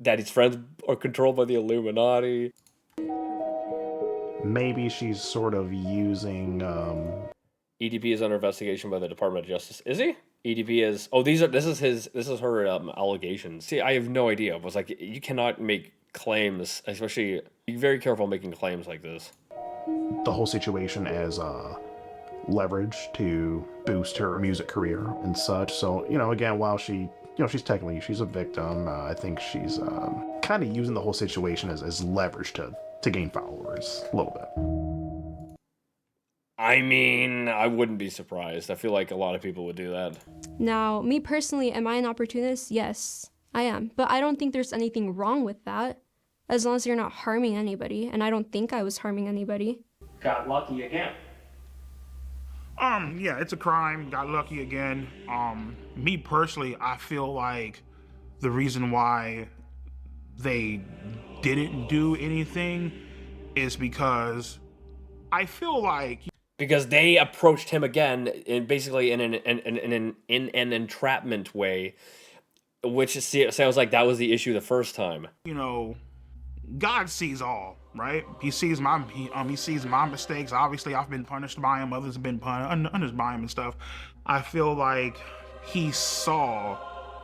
That his friends are controlled by the Illuminati. Maybe she's sort of using EDP is under investigation by the Department of Justice. Is he? EDP is. Oh, this is her allegations. See, I have no idea. It was like, you cannot make claims, especially, be very careful making claims like this. The whole situation as leverage to boost her music career and such. So, you know, again, while she's a victim, I think she's kind of using the whole situation as leverage to gain followers a little bit. I mean, I wouldn't be surprised. I feel like a lot of people would do that. Now, me personally, am I an opportunist? Yes, I am. But I don't think there's anything wrong with that, as long as you're not harming anybody, and I don't think I was harming anybody. Got lucky again. Yeah, it's a crime. Got lucky again. Me personally, I feel like the reason why they didn't do anything is because I feel like because they approached him again in basically in an entrapment way, which sounds like that was the issue the first time. You know, God sees all, right? He sees my mistakes. Obviously, I've been punished by him. Others have been punished by him and stuff. I feel like he saw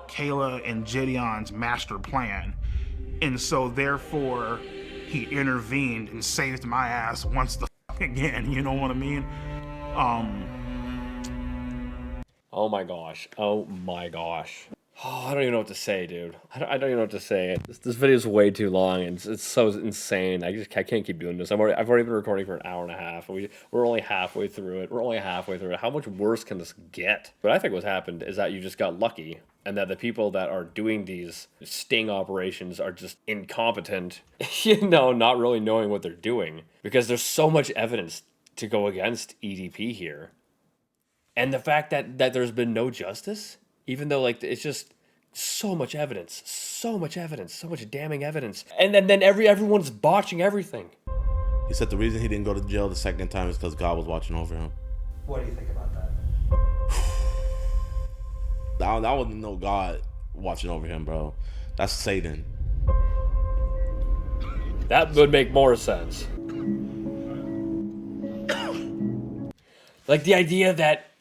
Kayla and Gideon's master plan, And so therefore he intervened and saved my ass once the fuck again, you know what I mean? Oh my gosh. Oh my gosh. Oh, I don't even know what to say, dude. I don't even know what to say. This video is way too long, and it's so insane. I can't keep doing this. I've already been recording for an hour and a half. And we're only halfway through it. How much worse can this get? But I think what's happened is that you just got lucky, and that the people that are doing these sting operations are just incompetent, not really knowing what they're doing. Because there's so much evidence to go against EDP here. And the fact that there's been no justice, even though it's just so much damning evidence. And then everyone's botching everything. He said the reason he didn't go to jail the second time is because God was watching over him. What do you think about that? That wasn't no God watching over him, bro. That's Satan. That would make more sense. Like the idea that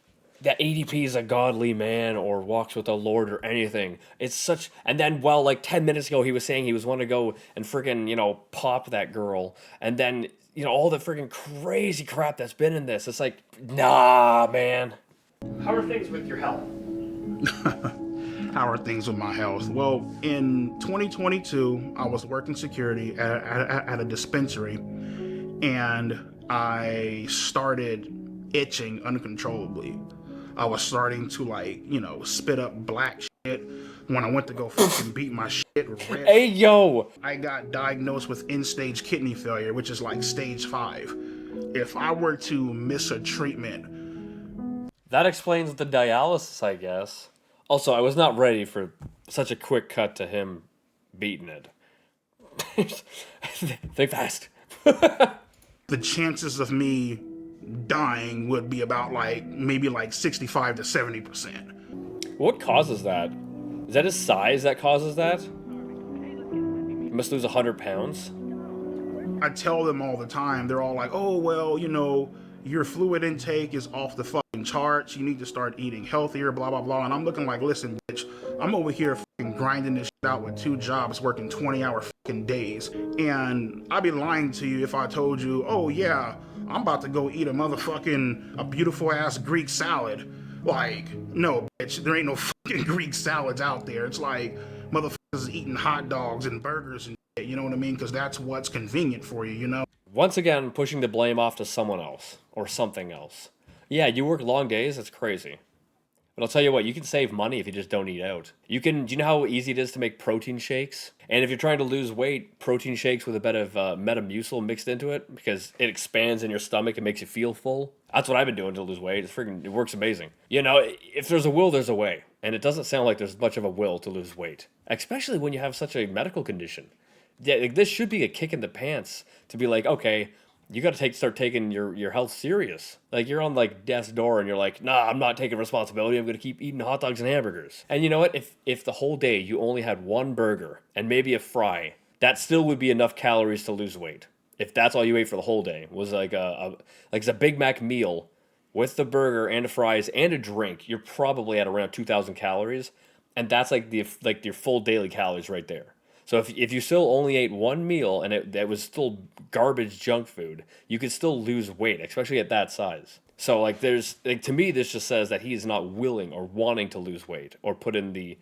ADP is a godly man or walks with the Lord or anything. It's such... And then, 10 minutes ago, he was saying he was want to go and friggin', pop that girl. And then, all the friggin' crazy crap that's been in this. It's like, nah, man. How are things with your health? How are things with my health? Well, in 2022, I was working security at a dispensary. And I started itching uncontrollably. I was starting to spit up black shit when I went to go fucking beat my shit red. Hey, yo! I got diagnosed with end-stage kidney failure, which is like stage 5. If I were to miss a treatment... That explains the dialysis, I guess. Also, I was not ready for such a quick cut to him beating it. Think fast. The chances of me dying would be about maybe 65 to 70%. What causes that? Is that his size that causes that? He must lose 100 pounds. I tell them all the time, they're all like, oh, well, your fluid intake is off the fucking charts. You need to start eating healthier, blah, blah, blah. And I'm looking like, listen, bitch, I'm over here fucking grinding this shit out with 2 jobs, working 20-hour fucking days. And I'd be lying to you if I told you, oh, yeah, I'm about to go eat a beautiful ass Greek salad. No, bitch, there ain't no fucking Greek salads out there. It's like motherfuckers eating hot dogs and burgers and shit, you know what I mean? Because that's what's convenient for you, Once again, pushing the blame off to someone else or something else. Yeah, you work long days, that's crazy. But I'll tell you what, you can save money if you just don't eat out. Do you know how easy it is to make protein shakes? And if you're trying to lose weight, protein shakes with a bit of Metamucil mixed into it, because it expands in your stomach and makes you feel full. That's what I've been doing to lose weight. It works amazing. If there's a will, there's a way. And it doesn't sound like there's much of a will to lose weight. Especially when you have such a medical condition. Yeah, this should be a kick in the pants to be like, okay, you got to start taking your health serious. You're on death's door and you're like, nah, I'm not taking responsibility. I'm going to keep eating hot dogs and hamburgers. And you know what? If the whole day you only had 1 burger and maybe a fry, that still would be enough calories to lose weight. If that's all you ate for the whole day was a Big Mac meal with the burger and the fries and a drink, you're probably at around 2,000 calories. And that's your full daily calories right there. So if you still only ate 1 meal and it was still garbage junk food, you could still lose weight, especially at that size. So to me, this just says that he is not willing or wanting to lose weight or put in the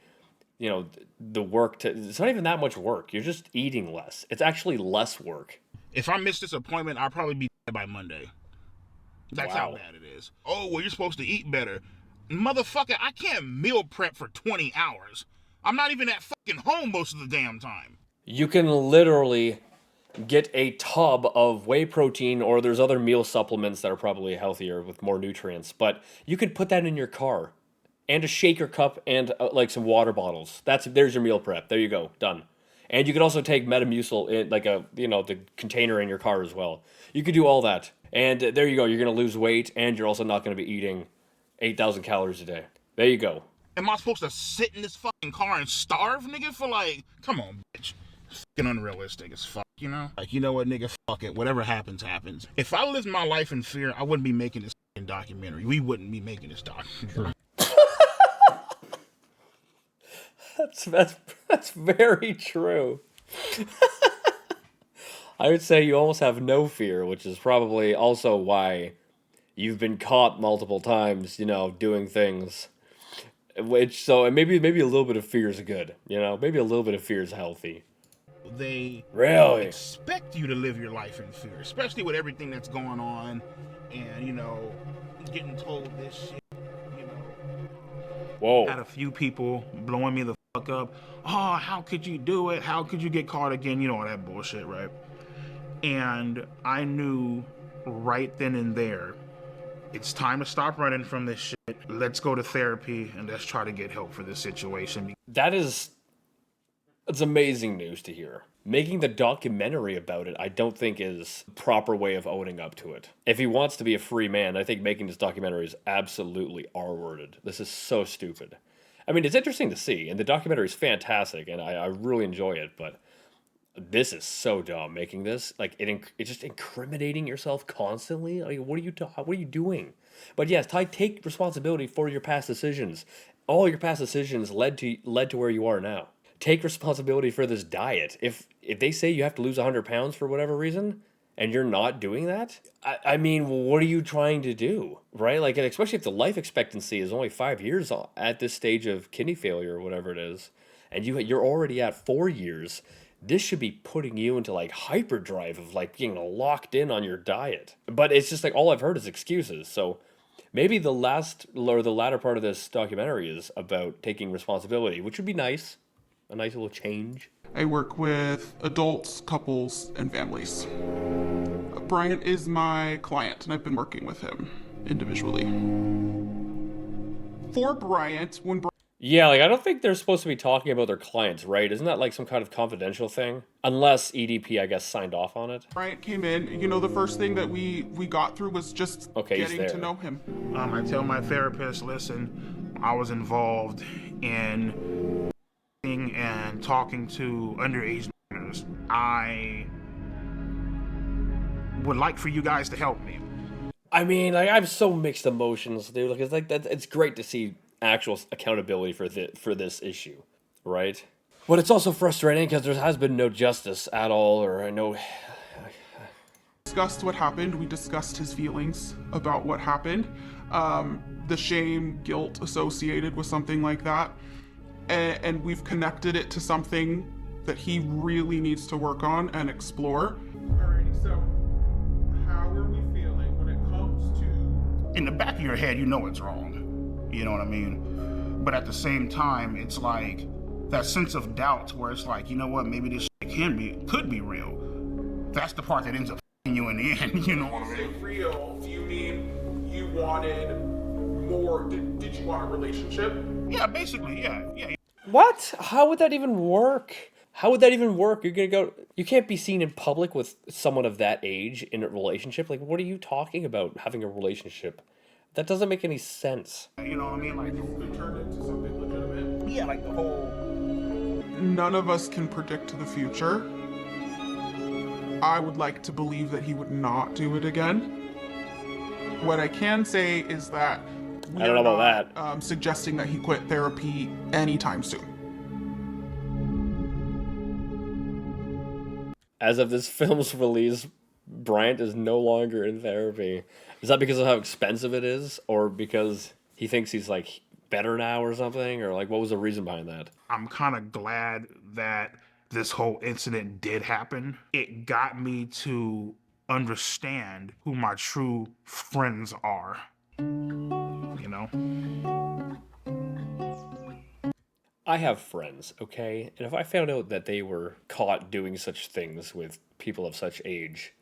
work it's not even that much work. You're just eating less. It's actually less work. If I miss this appointment, I'll probably be dead by Monday. That's how bad it is. Oh, well, you're supposed to eat better. Motherfucker, I can't meal prep for 20 hours. I'm not even at fucking home most of the damn time. You can literally get a tub of whey protein, or there's other meal supplements that are probably healthier with more nutrients, but you could put that in your car. And a shaker cup and some water bottles. There's your meal prep. There you go. Done. And you could also take Metamucil in the container in your car as well. You could do all that. And there you go. You're going to lose weight, and you're also not going to be eating 8,000 calories a day. There you go. Am I supposed to sit in this fucking car and starve, nigga, for come on, bitch. It's fucking unrealistic as fuck, you know? You know what, nigga, fuck it. Whatever happens, happens. If I lived my life in fear, I wouldn't be making this fucking documentary. We wouldn't be making this documentary. That's very true. I would say you almost have no fear, which is probably also why you've been caught multiple times, doing things. Which, so maybe a little bit of fear is good, Maybe a little bit of fear is healthy. They Really expect you to live your life in fear, especially with everything that's going on, and getting told this shit. Whoa. Had a few people blowing me the fuck up. Oh, how could you do it? How could you get caught again? All that bullshit, right? And I knew right then and there, it's time to stop running from this shit. Let's go to therapy and let's try to get help for this situation. It's amazing news to hear. Making the documentary about it, I don't think is the proper way of owning up to it. If he wants to be a free man, I think making this documentary is absolutely R-worded. This is so stupid. I mean, it's interesting to see, and the documentary is fantastic, and I really enjoy it, but this is so dumb, making this. Like, it's just incriminating yourself constantly. Like, what are you doing? But yes, take responsibility for your past decisions. All your past decisions led to where you are now. Take responsibility for this diet. If they say you have to lose 100 pounds for whatever reason, and you're not doing that, I mean, what are you trying to do, right? Like, and especially if the life expectancy is only 5 years at this stage of kidney failure or whatever it is, and you're already at 4 years, this should be putting you into like hyperdrive of like being locked in on your diet. But it's just like all I've heard is excuses. So maybe the latter part of this documentary is about taking responsibility, which would be nice. A nice little change. I work with adults, couples, and families. Bryant is my client, and I've been working with him individually. For Bryant, Yeah, like I don't think they're supposed to be talking about their clients, right? Isn't that like some kind of confidential thing? Unless EDP, I guess, signed off on it. Bryant came in, the first thing that we got through was just getting to know him. I tell my therapist, listen, I was involved in and talking to underage minors. I would like for you guys to help me. I mean, like I have so mixed emotions, dude. Like it's like that. It's great to see actual accountability for this issue, right? But it's also frustrating because there has been no justice at all, or no. Discussed what happened. We discussed his feelings about what happened, the shame, guilt associated with something like that. And we've connected it to something that he really needs to work on and explore. Alrighty, so how are we feeling when it comes to... In the back of your head, you know it's wrong. You know what I mean? But at the same time, it's like that sense of doubt where it's like, you know what, maybe this shit could be real. That's the part that ends up f***ing you in the end, you know what I mean? Real, do you mean you wanted more, did you want a relationship? Yeah, basically, yeah. What? How would that even work? You can't be seen in public with someone of that age in a relationship. Like, what are you talking about, having a relationship? That doesn't make any sense. You know what I mean? Like, it could turn into something legitimate. Yeah, like the whole... None of us can predict the future. I would like to believe that he would not do it again. What I can say is that I don't know about that. Suggesting that he quit therapy anytime soon. As of this film's release, Bryant is no longer in therapy. Is that because of how expensive it is, or because he thinks he's like better now or something, or like what was the reason behind that? I'm kind of glad that this whole incident did happen. It got me to understand who my true friends are. You know? I have friends, okay? And if I found out that they were caught doing such things with people of such age,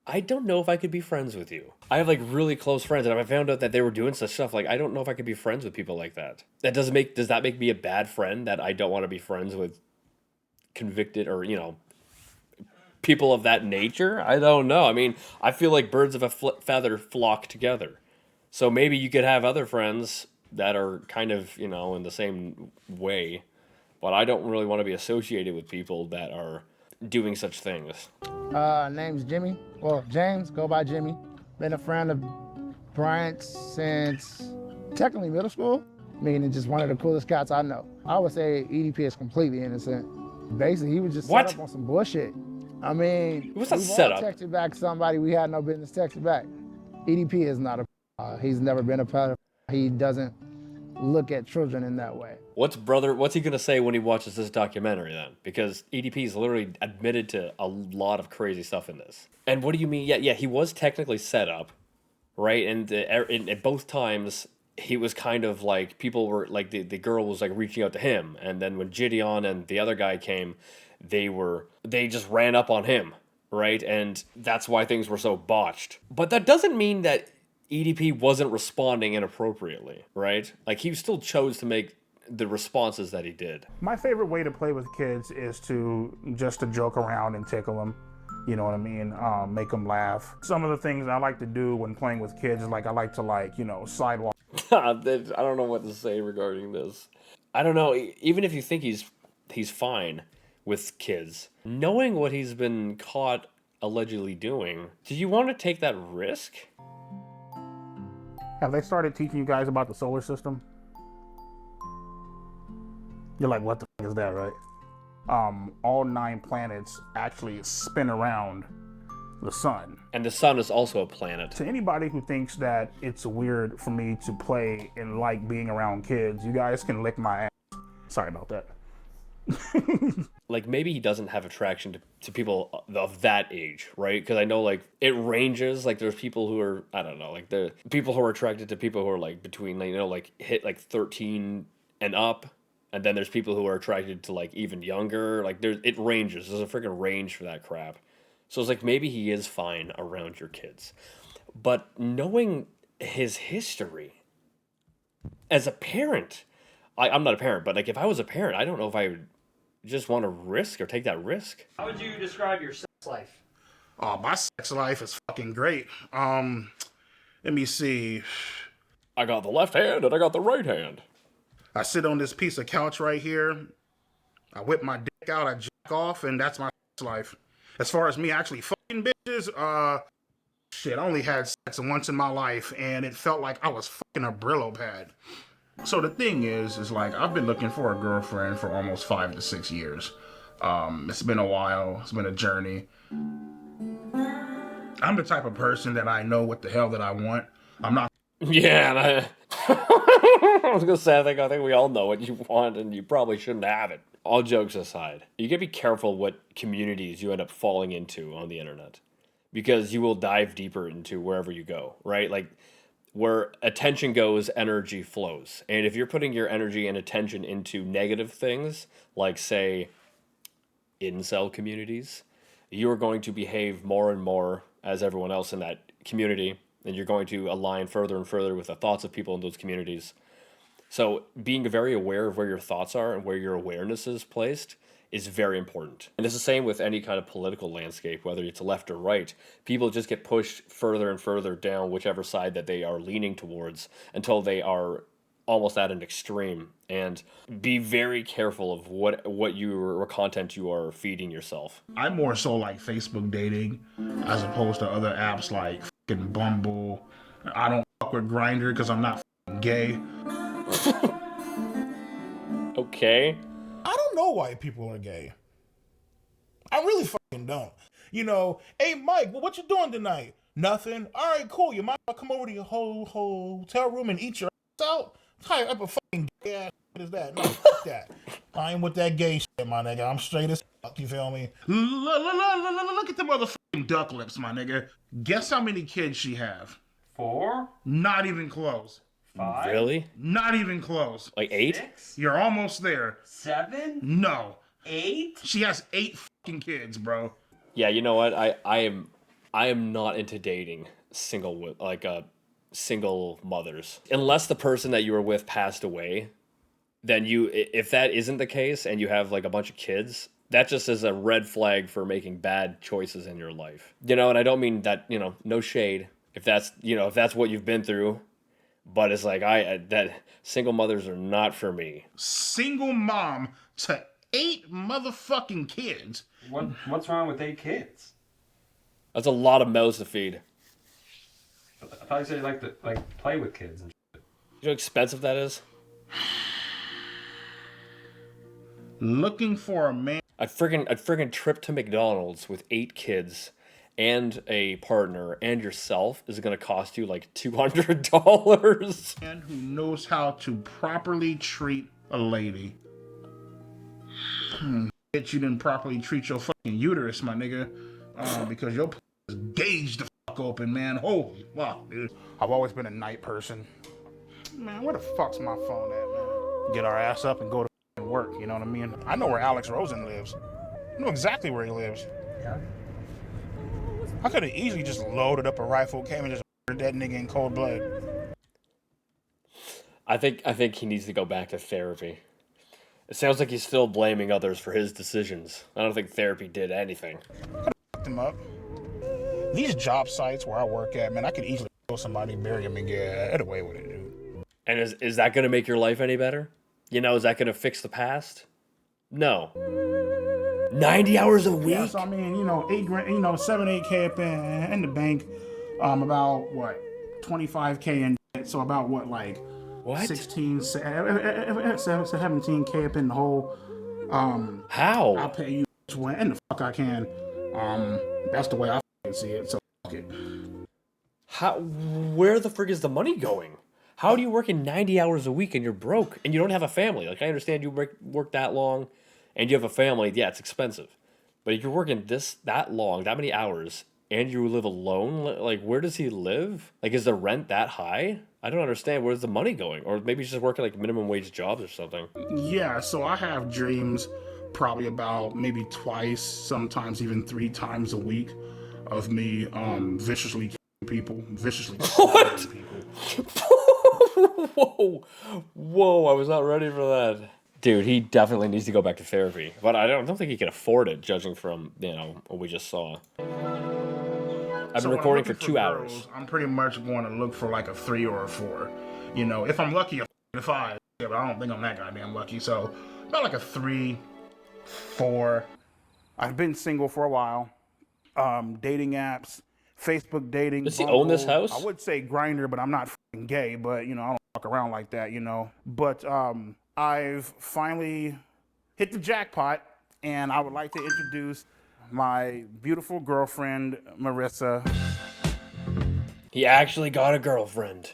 I don't know if I could be friends with you. I have like really close friends, and if I found out that they were doing such stuff, like I don't know if I could be friends with people like that. Does that make me a bad friend that I don't want to be friends with convicted or, people of that nature? I don't know. I mean, I feel like birds of a feather flock together. So maybe you could have other friends that are kind of, in the same way. But I don't really want to be associated with people that are doing such things. Name's Jimmy. Well, James, go by Jimmy. Been a friend of Bryant since technically middle school. Meaning just one of the coolest cats I know. I would say EDP is completely innocent. Basically, he was just What? set up on some bullshit. I mean, What's that we've all setup? texted back somebody we had no business texting back. EDP is not a he's never been a pedophile. He doesn't look at children in that way. What's he gonna say when he watches this documentary then? Because EDP's literally admitted to a lot of crazy stuff in this. And what do you mean? Yeah, he was technically set up, right? And at both times, he was kind of like, people were like, the girl was like reaching out to him. And then when Gideon and the other guy came, they just ran up on him, right? And that's why things were so botched. But that doesn't mean that EDP wasn't responding inappropriately, right? Like, he still chose to make the responses that he did. My favorite way to play with kids is to joke around and tickle them. You know what I mean? Make them laugh. Some of the things I like to do when playing with kids is like, I like to sidewalk. I don't know what to say regarding this. I don't know. Even if you think he's fine with kids, knowing what he's been caught allegedly doing, do you want to take that risk? Have they started teaching you guys about the solar system? You're like, what the f*** is that, right? All 9 planets actually spin around the sun. And the sun is also a planet. To anybody who thinks that it's weird for me to play and like being around kids, you guys can lick my ass. Sorry about that. Like, maybe he doesn't have attraction to people of that age, right? Because I know, like, it ranges. Like, there's people who are, I don't know, like, the people who are attracted to people who are, like, between, like, like, hit, like, 13 and up. And then there's people who are attracted to, like, even younger. Like, it ranges. There's a freaking range for that crap. So it's like, maybe he is fine around your kids. But knowing his history as a parent, I'm not a parent, but, like, if I was a parent, I don't know if I would just want to risk or take that risk. How would you describe your sex life? Oh, my sex life is fucking great. Let me see. I got the left hand and I got the right hand. I sit on this piece of couch right here. I whip my dick out, I jack off, and that's my sex life. As far as me actually fucking bitches, shit, I only had sex once in my life, and it felt like I was fucking a Brillo pad. So the thing is like, I've been looking for a girlfriend for almost 5 to 6 years. It's been a while. It's been a journey. I'm the type of person that I know what the hell that I want. I'm not. Yeah, I was gonna say, I think we all know what you want, and you probably shouldn't have it. All jokes aside, you gotta be careful what communities you end up falling into on the internet, because you will dive deeper into wherever you go, right? Like, where attention goes, energy flows. And if you're putting your energy and attention into negative things, like, say, incel communities, you're going to behave more and more as everyone else in that community, and you're going to align further and further with the thoughts of people in those communities. So being very aware of where your thoughts are and where your awareness is placed is very important. And it's the same with any kind of political landscape, whether it's left or right. People just get pushed further and further down whichever side that they are leaning towards until they are almost at an extreme. And be very careful of what content you are feeding yourself. I'm more so like Facebook dating as opposed to other apps like fucking Bumble. I don't fuck with Grindr because I'm not fucking gay. Okay. I don't know why people are gay. I really fucking don't. You know, hey Mike, what you doing tonight? Nothing. All right, cool. You might come over to your hotel room and eat your ass out. What type of fucking gay ass is that? No, fuck that. I ain't with that gay shit, my nigga. I'm straight as fuck. You feel me? Look at the motherfucking duck lips, my nigga. Guess how many kids she have? 4? Not even close. 5? Really? Not even close. Like 8? 6? You're almost there. 7? No. 8? She has 8 fucking kids, bro. Yeah, you know what? I am not into dating single mothers. Unless the person that you were with passed away, then if that isn't the case and you have like a bunch of kids, that just is a red flag for making bad choices in your life. You know, and I don't mean that, no shade. If that's what you've been through, but it's like that single mothers are not for me. Single mom to 8 motherfucking kids. What's wrong with 8 kids? That's a lot of mouths to feed. I thought you said you like to play with kids and shit. You know how expensive that is? Looking for a man A friggin' trip to McDonald's with 8 kids and a partner and yourself is gonna cost you like $200. Man who knows how to properly treat a lady. Bet you didn't properly treat your fucking uterus, my nigga, because your is gauged the fuck open, man. Holy fuck, dude. I've always been a night person. Man, where the fuck's my phone at, man? Get our ass up and go to fucking work, you know what I mean? I know where Alex Rosen lives. I know exactly where he lives. Yeah. I could have easily just loaded up a rifle, came and just murdered that nigga in cold blood. I think he needs to go back to therapy. It sounds like he's still blaming others for his decisions. I don't think therapy did anything. Fucked him up. These job sites where I work at, man, I could easily kill somebody, bury him, and get away with it, dude. And is that going to make your life any better? You know, is that going to fix the past? No. 90 hours a week? Yeah, so I mean, you know, 8 grand, you know, 8K up in the bank, about what, 25K in debt, so about what, like, what? 17K up in the hole. How? I'll pay you when the fuck I can. That's the way I see it. So fuck it. How? Where the frig is the money going? How do you work in 90 hours a week and you're broke and you don't have a family? Like, I understand you work that long and you have a family. Yeah, it's expensive. But if you're working that long, that many hours, and you live alone, like, where does he live? Like, is the rent that high? I don't understand. Where's the money going? Or maybe he's just working like minimum wage jobs or something. Yeah, so I have dreams probably about maybe twice, sometimes even 3 times a week of me viciously killing people. Viciously killing people. Whoa, I was not ready for that. Dude, he definitely needs to go back to therapy. But I don't think he can afford it, judging from, you know, what we just saw. I've been recording for 2 hours. I'm pretty much going to look for like a 3 or a 4. You know, if I'm lucky, a 5. Yeah, but I don't think I'm that goddamn lucky. So about like a 3, 4. I've been single for a while. Dating apps, Facebook dating. Does he own this house? I would say Grindr, but I'm not fucking gay. But you know, I don't fuck around like that. You know. But I've finally hit the jackpot, and I would like to introduce my beautiful girlfriend, Marissa. He actually got a girlfriend.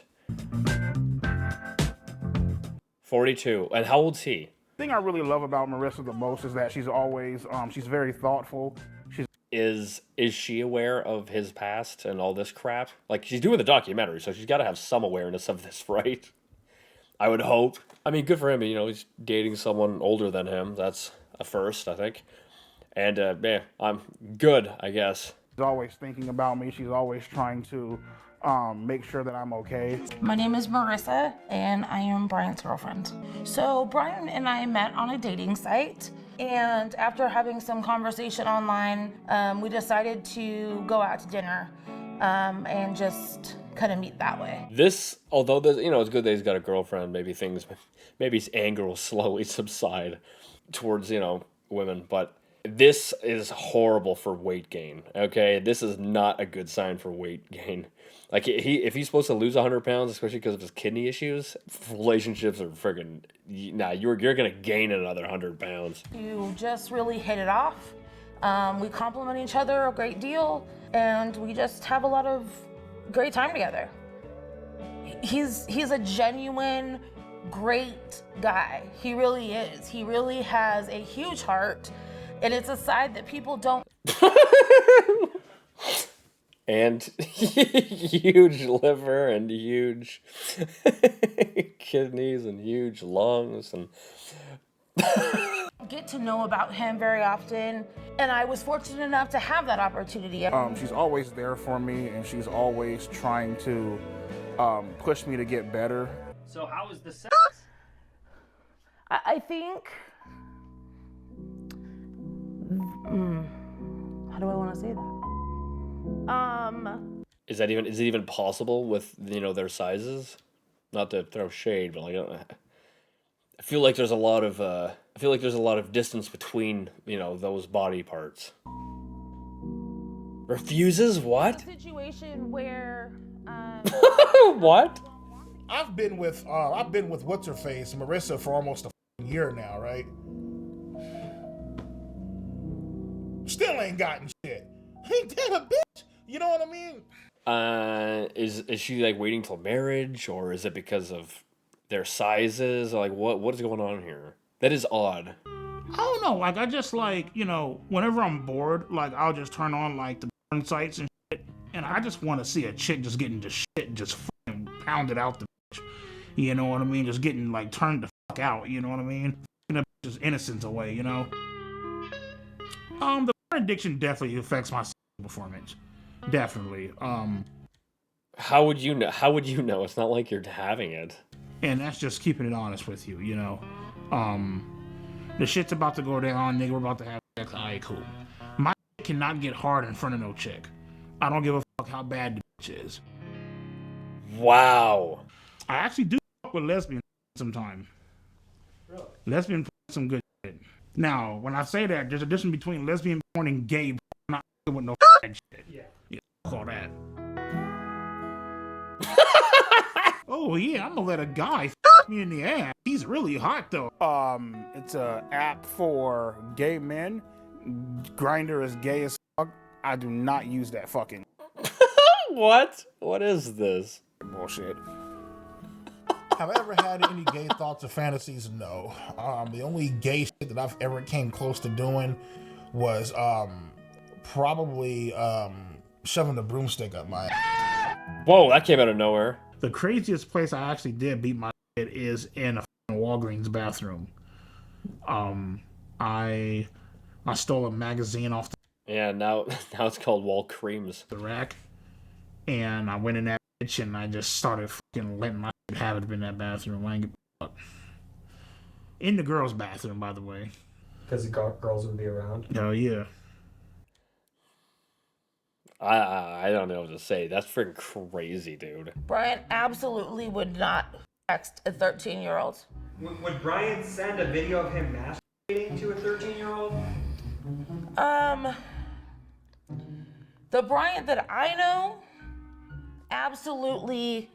42. And how old's he? The thing I really love about Marissa the most is that she's always, she's very thoughtful. Is she aware of his past and all this crap? Like, she's doing the documentary, so she's got to have some awareness of this, right? I would hope. I mean, good for him. You know, he's dating someone older than him. That's a first, I think. And, yeah, I'm good, I guess. She's always thinking about me. She's always trying to make sure that I'm okay. My name is Marissa, and I am Brian's girlfriend. So Brian and I met on a dating site, and after having some conversation online, we decided to go out to dinner and just kind of meet that way. This, although, you know, it's good that he's got a girlfriend, maybe his anger will slowly subside towards, you know, women, but this is horrible for weight gain, okay? This is not a good sign for weight gain. Like, if he's supposed to lose 100 pounds, especially because of his kidney issues, relationships are friggin'... Nah, you're going to gain another 100 pounds. You just really hit it off. We compliment each other a great deal, and we just have a lot of great time together. He's a genuine, great guy. He really is. He really has a huge heart. And it's a side that people don't. And huge liver and huge kidneys and huge lungs and get to know about him very often. And I was fortunate enough to have that opportunity. She's always there for me, and she's always trying to push me to get better. So how was the sex? I think... how do I want to say that? Is it even possible with, you know, their sizes? Not to throw shade, but like, I feel like there's a lot of distance between, you know, those body parts. Refuses what? A situation where what? I've been with what's her face, Marissa, for almost a year now, right? ain't gotten shit. Ain't that a bitch? You know what I mean? Is she like waiting till marriage, or is it because of their sizes? Or like what is going on here? That is odd. I don't know. Like I just like, you know, whenever I'm bored, like I'll just turn on like the porn sites and shit, and I just want to see a chick just getting just shit, just fucking pounded out the bitch. You know what I mean? Just getting like turned the fuck out. You know what I mean? Fucking the bitch's innocence away. You know. The porn addiction definitely affects my performance. Definitely. How would you know? How would you know? It's not like you're having it. And that's just keeping it honest with you, you know. The shit's about to go down, nigga. We're about to have sex. Alright, cool. My cannot get hard in front of no chick. I don't give a fuck how bad the bitch is. Wow. I actually do fuck with lesbians sometimes. Really? Lesbian some good shit. Now, when I say that, there's a difference between lesbian porn and gay porn. Not with no bad shit. Yeah. Fuck all that. Oh yeah, I'm gonna let a guy fuck me in the ass. He's really hot though. It's a app for gay men. Grindr is gay as fuck. I do not use that fucking What? What is this? bullshit. Have I ever had any gay thoughts or fantasies? No. The only gay shit that I've ever came close to doing was probably shoving a broomstick up my ass. Whoa, that came out of nowhere. The craziest place I actually did beat my shit is in a Walgreens bathroom. I stole a magazine off Yeah, now it's called Wall Creams. the rack, and I went in that bitch and I just started fucking letting my shit have it in that bathroom. I ain't give a fuck. In the girls' bathroom, by the way. Because the girls would be around. Oh yeah. I don't know what to say. That's freaking crazy, dude. Brian absolutely would not text a 13-year-old. Would Brian send a video of him masturbating to a 13-year-old? The Brian that I know absolutely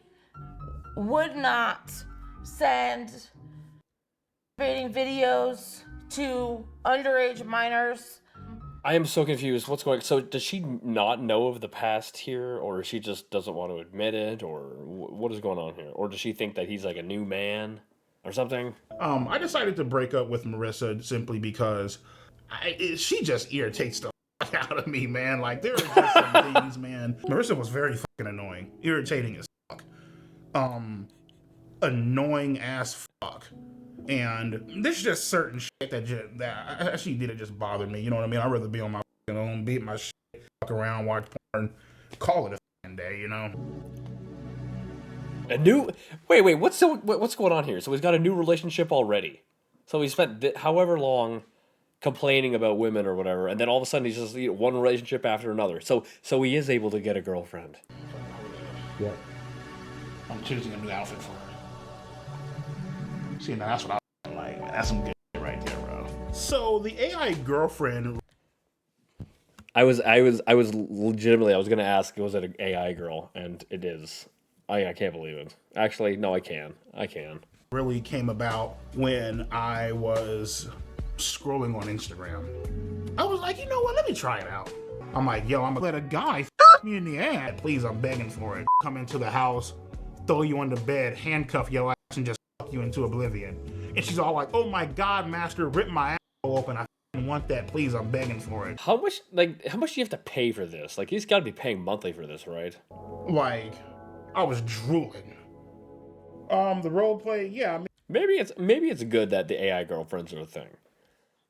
would not send videos to underage minors. I am so confused. What's going on? So does she not know of the past here, or she just doesn't want to admit it, or what is going on here? Or does she think that he's like a new man or something? I decided to break up with Marissa simply because she just irritates the fuck out of me, man. Like there are just some things, man. Marissa was very fucking annoying, irritating as fuck, annoying as fuck. And there's just certain shit that she did it just bothered me. You know what I mean? I'd rather be on my fucking own, beat my shit, fuck around, watch porn, call it a fucking day, you know? A new... Wait, what's going on here? So he's got a new relationship already. So he spent however long complaining about women or whatever, and then all of a sudden he's just one relationship after another. So he is able to get a girlfriend. Yeah. I'm choosing a new outfit for her. See, now that's what I like, man. That's some good shit right there, bro. So the AI girlfriend. I was legitimately, I was gonna ask, was it an AI girl? And it is. I can't believe it. Actually, no, I can. Really came about when I was scrolling on Instagram. I was like, you know what? Let me try it out. I'm like, yo, I'm gonna let a guy f me in the ass. Please, I'm begging for it. Come into the house, throw you on the bed, handcuff your ass, and just fuck you into oblivion. And she's all like, oh my God, master, rip my ass open. I want that. Please, I'm begging for it. How much do you have to pay for this? Like, he's got to be paying monthly for this, right? Like, I was drooling. The role play, yeah. I mean, maybe it's good that the AI girlfriends are a thing,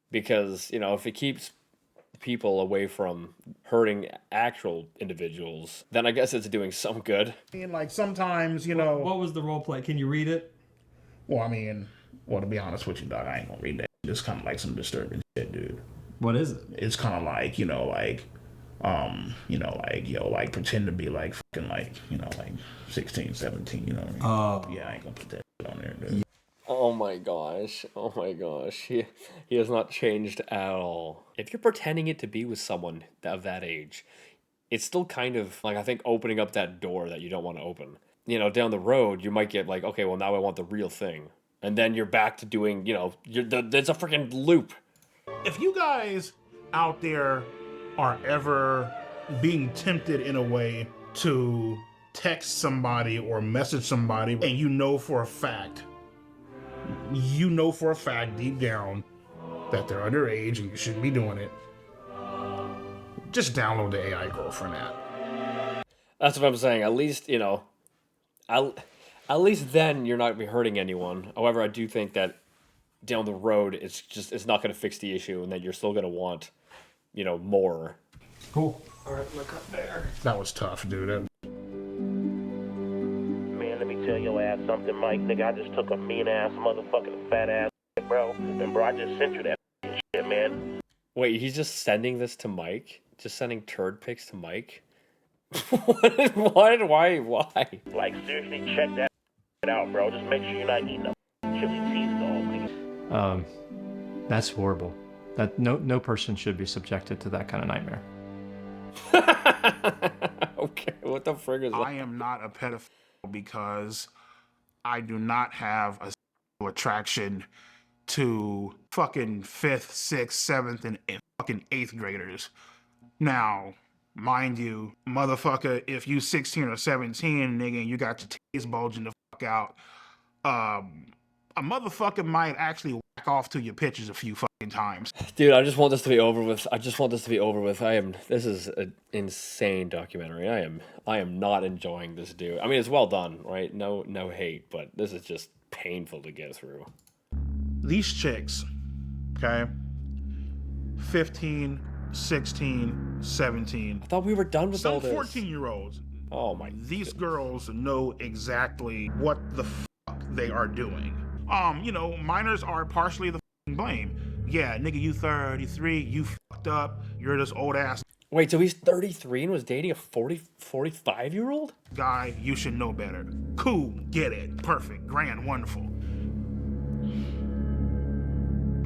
because if it keeps people away from hurting actual individuals, then I guess it's doing some good. I mean, like sometimes What was the role play? Can you read it? Well, to be honest with you, dog, I ain't gonna read that. It's kind of like some disturbing shit, dude. What is it? It's kind of like like pretend to be like fucking like 16, 17. You know what I mean? Oh. Yeah, I ain't gonna put that shit on there, dude. Oh my gosh. He has not changed at all. If you're pretending it to be with someone of that age, it's still kind of like, I think, opening up that door that you don't want to open. Down the road, you might get like, okay, well, now I want the real thing. And then you're back to doing, there's a freaking loop. If you guys out there are ever being tempted in a way to text somebody or message somebody, and you know for a fact deep down that they're underage and you shouldn't be doing it, just download the AI girlfriend app. That's what I'm saying. At least, you know, at least then you're not gonna be hurting anyone. However, I do think that down the road, it's not going to fix the issue, and that you're still going to want, you know, more. Cool. All right, look up there. That was tough, dude. Man, let me tell your ass something, Mike. Nigga, I just took a mean ass motherfucking fat ass, bro. And bro, I just sent you that shit, man. Wait, he's just sending this to Mike? Just sending turd pics to Mike? Why? Like, seriously, check that out, bro. Just make sure you're not eating a chili cheese dog, nigga. That's horrible. That no person should be subjected to that kind of nightmare. Okay, what the frig is that? I am not a pedophile because I do not have a sexual attraction to fucking 5th, 6th, 7th, and fucking 8th graders. Now, mind you, motherfucker, if you 16 or 17, nigga, and you got your titties bulging the fuck out, a motherfucker might actually whack off to your pictures a few fucking times. Dude, I just want this to be over with. This is an insane documentary. I am not enjoying this, dude. I mean, it's well done, right? No hate, but this is just painful to get through. These chicks, okay, 15, 16, 17. I thought we were done with all this. Some 14-year-olds. Oh my. These girls know exactly what the fuck they are doing. You know, minors are partially the fucking blame. Yeah, nigga, you 33, you fucked up, you're this old ass. Wait, so he's 33 and was dating a 45-year-old? Guy, you should know better. Cool, get it, perfect, grand, wonderful.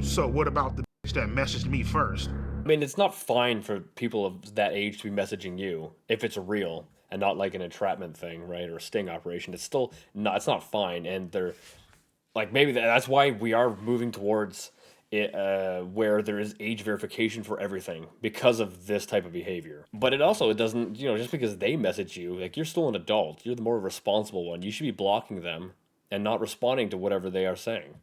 So what about the bitch that messaged me first? I mean, it's not fine for people of that age to be messaging you if it's real and not like an entrapment thing, right, or a sting operation. It's still not. It's not fine, and they're like maybe that's why we are moving towards it, where there is age verification for everything because of this type of behavior. But it doesn't, you know, just because they message you, like you're still an adult, you're the more responsible one. You should be blocking them and not responding to whatever they are saying.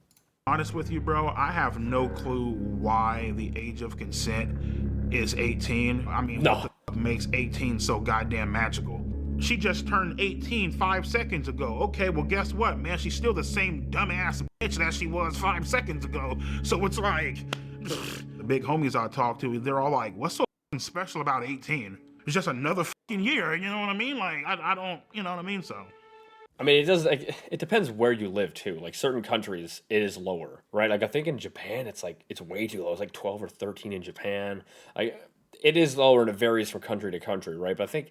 Honest with you, bro, I have no clue why the age of consent is 18. I mean, what the fuck makes 18 so goddamn magical? She just turned 18 5 seconds ago. Okay, well, guess what, man? She's still the same dumbass bitch that she was 5 seconds ago. So it's like, the big homies I talk to, they're all like, what's so special about 18? It's just another fucking year, you know what I mean? Like, I don't, you know what I mean? So. I mean, it depends where you live too. Like certain countries, it is lower, right? Like I think in Japan, it's way too low. It's like 12 or 13 in Japan. Like it is lower, and it varies from country to country, right? But I think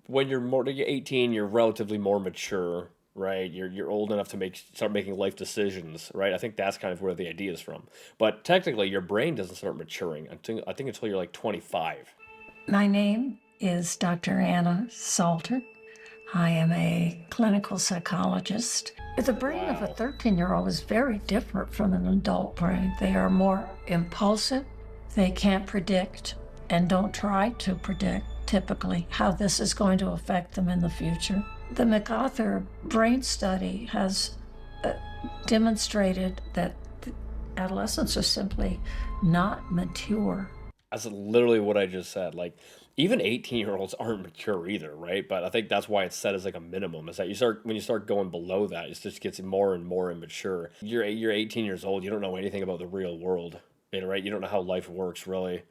when you're 18, you're relatively more mature, right? You're old enough to start making life decisions, right? I think that's kind of where the idea is from. But technically, your brain doesn't start maturing I think until you're like 25. My name is Dr. Anna Salter. I am a clinical psychologist. The brain of a 13-year-old is very different from an adult brain. They are more impulsive. They can't predict and don't try to predict typically how this is going to affect them in the future. The MacArthur brain study has demonstrated that adolescents are simply not mature. That's literally what I just said. Like, even 18-year-olds aren't mature either, right? But I think that's why it's set as like a minimum. Is that when you start going below that, it just gets more and more immature. You're 18 years old. You don't know anything about the real world, right? You don't know how life works, really.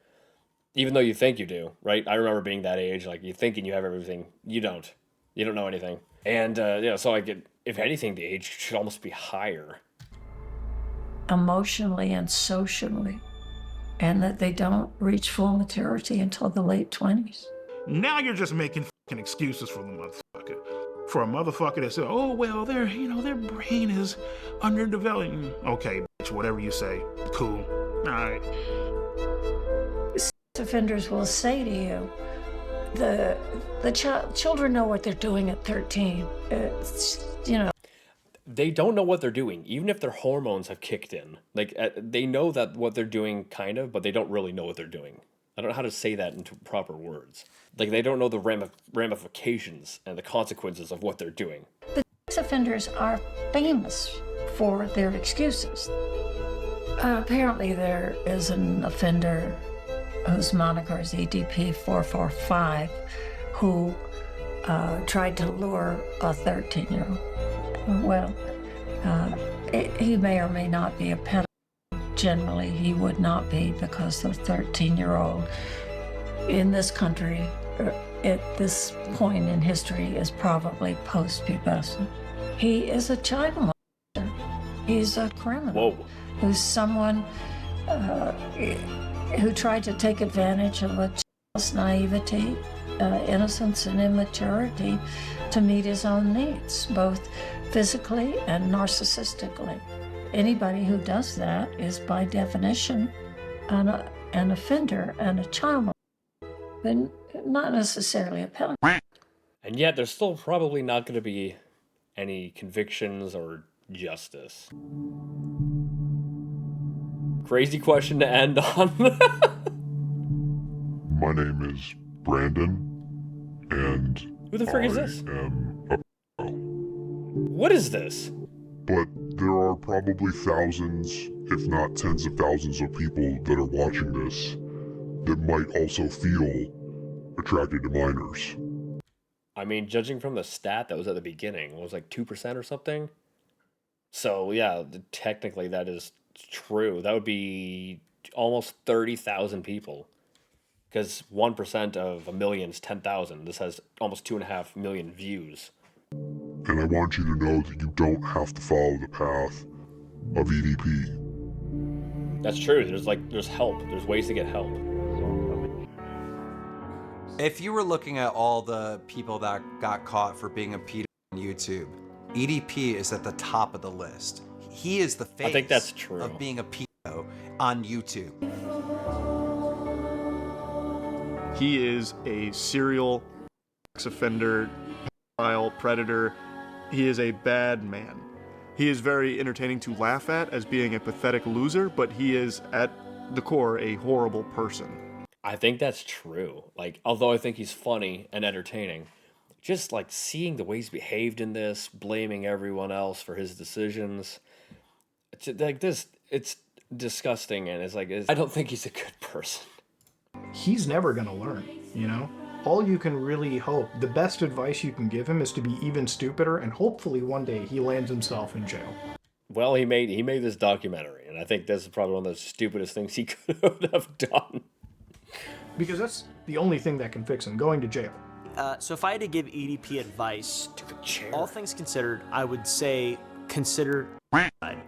Even though you think you do, right? I remember being that age, like you thinking you have everything. You don't. You don't know anything. And so if anything, the age should almost be higher. Emotionally and socially. And that they don't reach full maturity until the late 20s. Now you're just making fucking excuses for the motherfucker. For a motherfucker that said, oh, well, their brain is underdeveloped. Okay, bitch, whatever you say. Cool. All right. Offenders will say to you, the children know what they're doing at 13. It's, They don't know what they're doing, even if their hormones have kicked in. Like, they know that what they're doing, kind of, but they don't really know what they're doing. I don't know how to say that into proper words. Like, they don't know the ramifications and the consequences of what they're doing. The sex offenders are famous for their excuses. Apparently there is an offender whose moniker is EDP445 who tried to lure a 13-year-old. Well, he may or may not be a pedophile. Generally, he would not be, because the 13-year-old in this country at this point in history is probably post-pubescent. He is a child molester. He's a criminal. Whoa. Who's someone who tried to take advantage of a child's naivety, innocence, and immaturity to meet his own needs, both physically and narcissistically. Anybody who does that is, by definition, an offender and a child molester, but not necessarily a pedophile. And yet, there's still probably not going to be any convictions or justice. Crazy question to end on. My name is Brandon, and Who the frick is this? am a What is this? But there are probably thousands, if not tens of thousands of people that are watching this that might also feel attracted to minors. I mean, judging from the stat that was at the beginning, it was like 2% or something. So, yeah, technically that is true. That would be almost 30,000 people. Because 1% of a million is 10,000. This has almost 2.5 million views. And I want you to know that you don't have to follow the path of EDP. That's true. There's help. There's ways to get help. If you were looking at all the people that got caught for being a pedo on YouTube, EDP is at the top of the list. He is the face I think that's true. of being a pedo on YouTube. He is a serial sex offender, pedophile, predator. He is a bad man. He is very entertaining to laugh at as being a pathetic loser, but he is, at the core, a horrible person. I think that's true. Like, although I think he's funny and entertaining, just like seeing the way he's behaved in this, blaming everyone else for his decisions, it's like this. It's disgusting, and it's like I don't think he's a good person. He's never gonna learn, you know? All you can really hope, the best advice you can give him is to be even stupider, and hopefully one day he lands himself in jail. Well, he made this documentary, and I think this is probably one of the stupidest things he could have done. Because that's the only thing that can fix him, going to jail. So if I had to give EDP advice, all things considered, I would say consider suicide.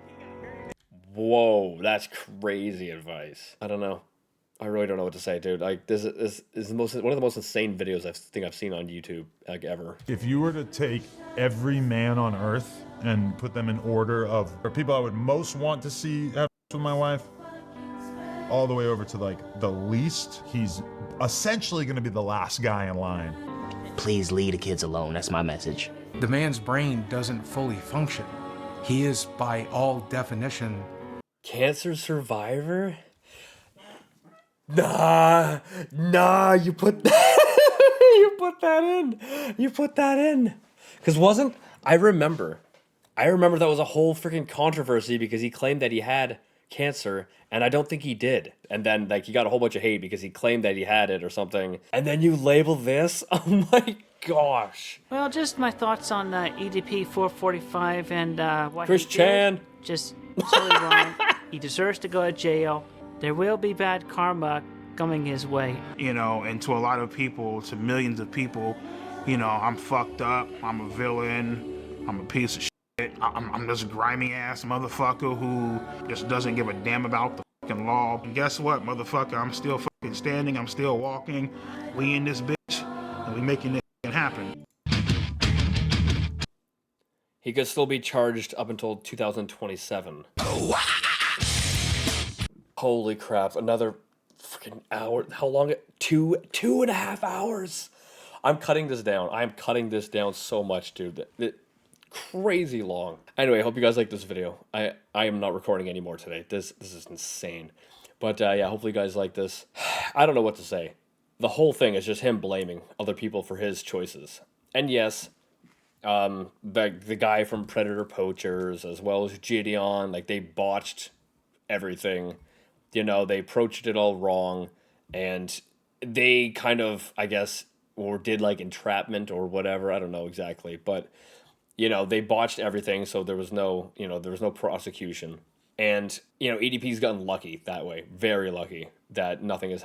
Whoa, that's crazy advice. I don't know. I really don't know what to say, dude. Like, this is one of the most insane videos I think I've seen on YouTube, like, ever. If you were to take every man on Earth and put them in order of people I would most want to see have with my wife, all the way over to like the least, he's essentially going to be the last guy in line. Please leave the kids alone. That's my message. The man's brain doesn't fully function. He is, by all definition, cancer survivor. Nah, you put that in. Because I remember that was a whole freaking controversy because he claimed that he had cancer, and I don't think he did. And then like he got a whole bunch of hate because he claimed that he had it or something. And then you label this? Oh my gosh. Well, just my thoughts on EDP445 and what Chris he Chan. Did. Just silly wrong. He deserves to go to jail. There will be bad karma coming his way. You know, and to a lot of people, to millions of people, you know, I'm fucked up, I'm a villain, I'm a piece of shit, I'm this grimy ass motherfucker who just doesn't give a damn about the fucking law. And guess what, motherfucker, I'm still fucking standing, I'm still walking, we in this bitch, and we making this happen. He could still be charged up until 2027. Holy crap, another freaking hour. How long? 2.5 hours. I'm cutting this down. I'm cutting this down so much, dude. Crazy long. Anyway, I hope you guys like this video. I am not recording anymore today. This is insane. But yeah, hopefully you guys like this. I don't know what to say. The whole thing is just him blaming other people for his choices. And yes, the guy from Predator Poachers, as well as Gideon, like, they botched everything. You know, they approached it all wrong, and they kind of, I guess, or did like entrapment or whatever. I don't know exactly, but you know, they botched everything, so there was no, there was no prosecution. And, EDP's gotten lucky that way, very lucky, that nothing has,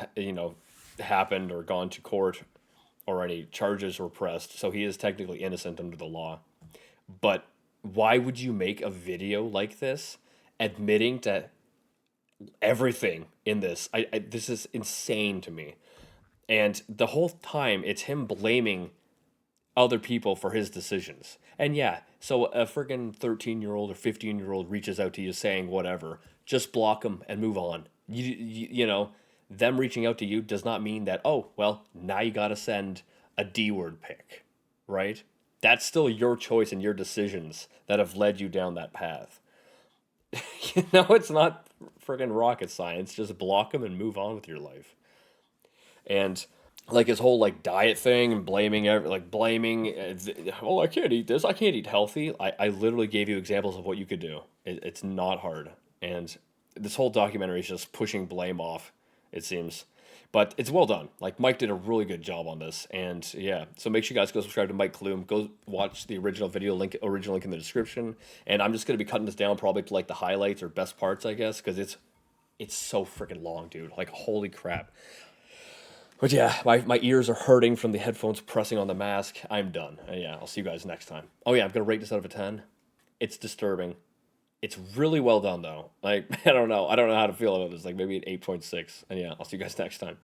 happened or gone to court or any charges were pressed. So he is technically innocent under the law. But why would you make a video like this admitting to everything in this? This is insane to me. And the whole time, it's him blaming other people for his decisions. And yeah, so a friggin' 13-year-old or 15-year-old reaches out to you saying whatever, just block them and move on. Them reaching out to you does not mean that, oh, well, now you gotta send a D-word pic, right? That's still your choice and your decisions that have led you down that path. It's not friggin' rocket science. Just block them and move on with your life. And like his whole like diet thing and blaming oh, I can't eat this, I can't eat healthy. I literally gave you examples of what you could do. It's not hard. And this whole documentary is just pushing blame off, it seems. But it's well done. Like, Mike did a really good job on this. And yeah, so make sure you guys go subscribe to Mike Kloom. Go watch the original link in the description. And I'm just going to be cutting this down probably to like the highlights or best parts, I guess, because it's so freaking long, dude. Like, holy crap. But yeah, my ears are hurting from the headphones pressing on the mask. I'm done. And yeah, I'll see you guys next time. Oh yeah, I'm going to rate this out of a 10. It's disturbing. It's really well done, though. Like, I don't know how to feel about this. Like, maybe an 8.6. And yeah, I'll see you guys next time.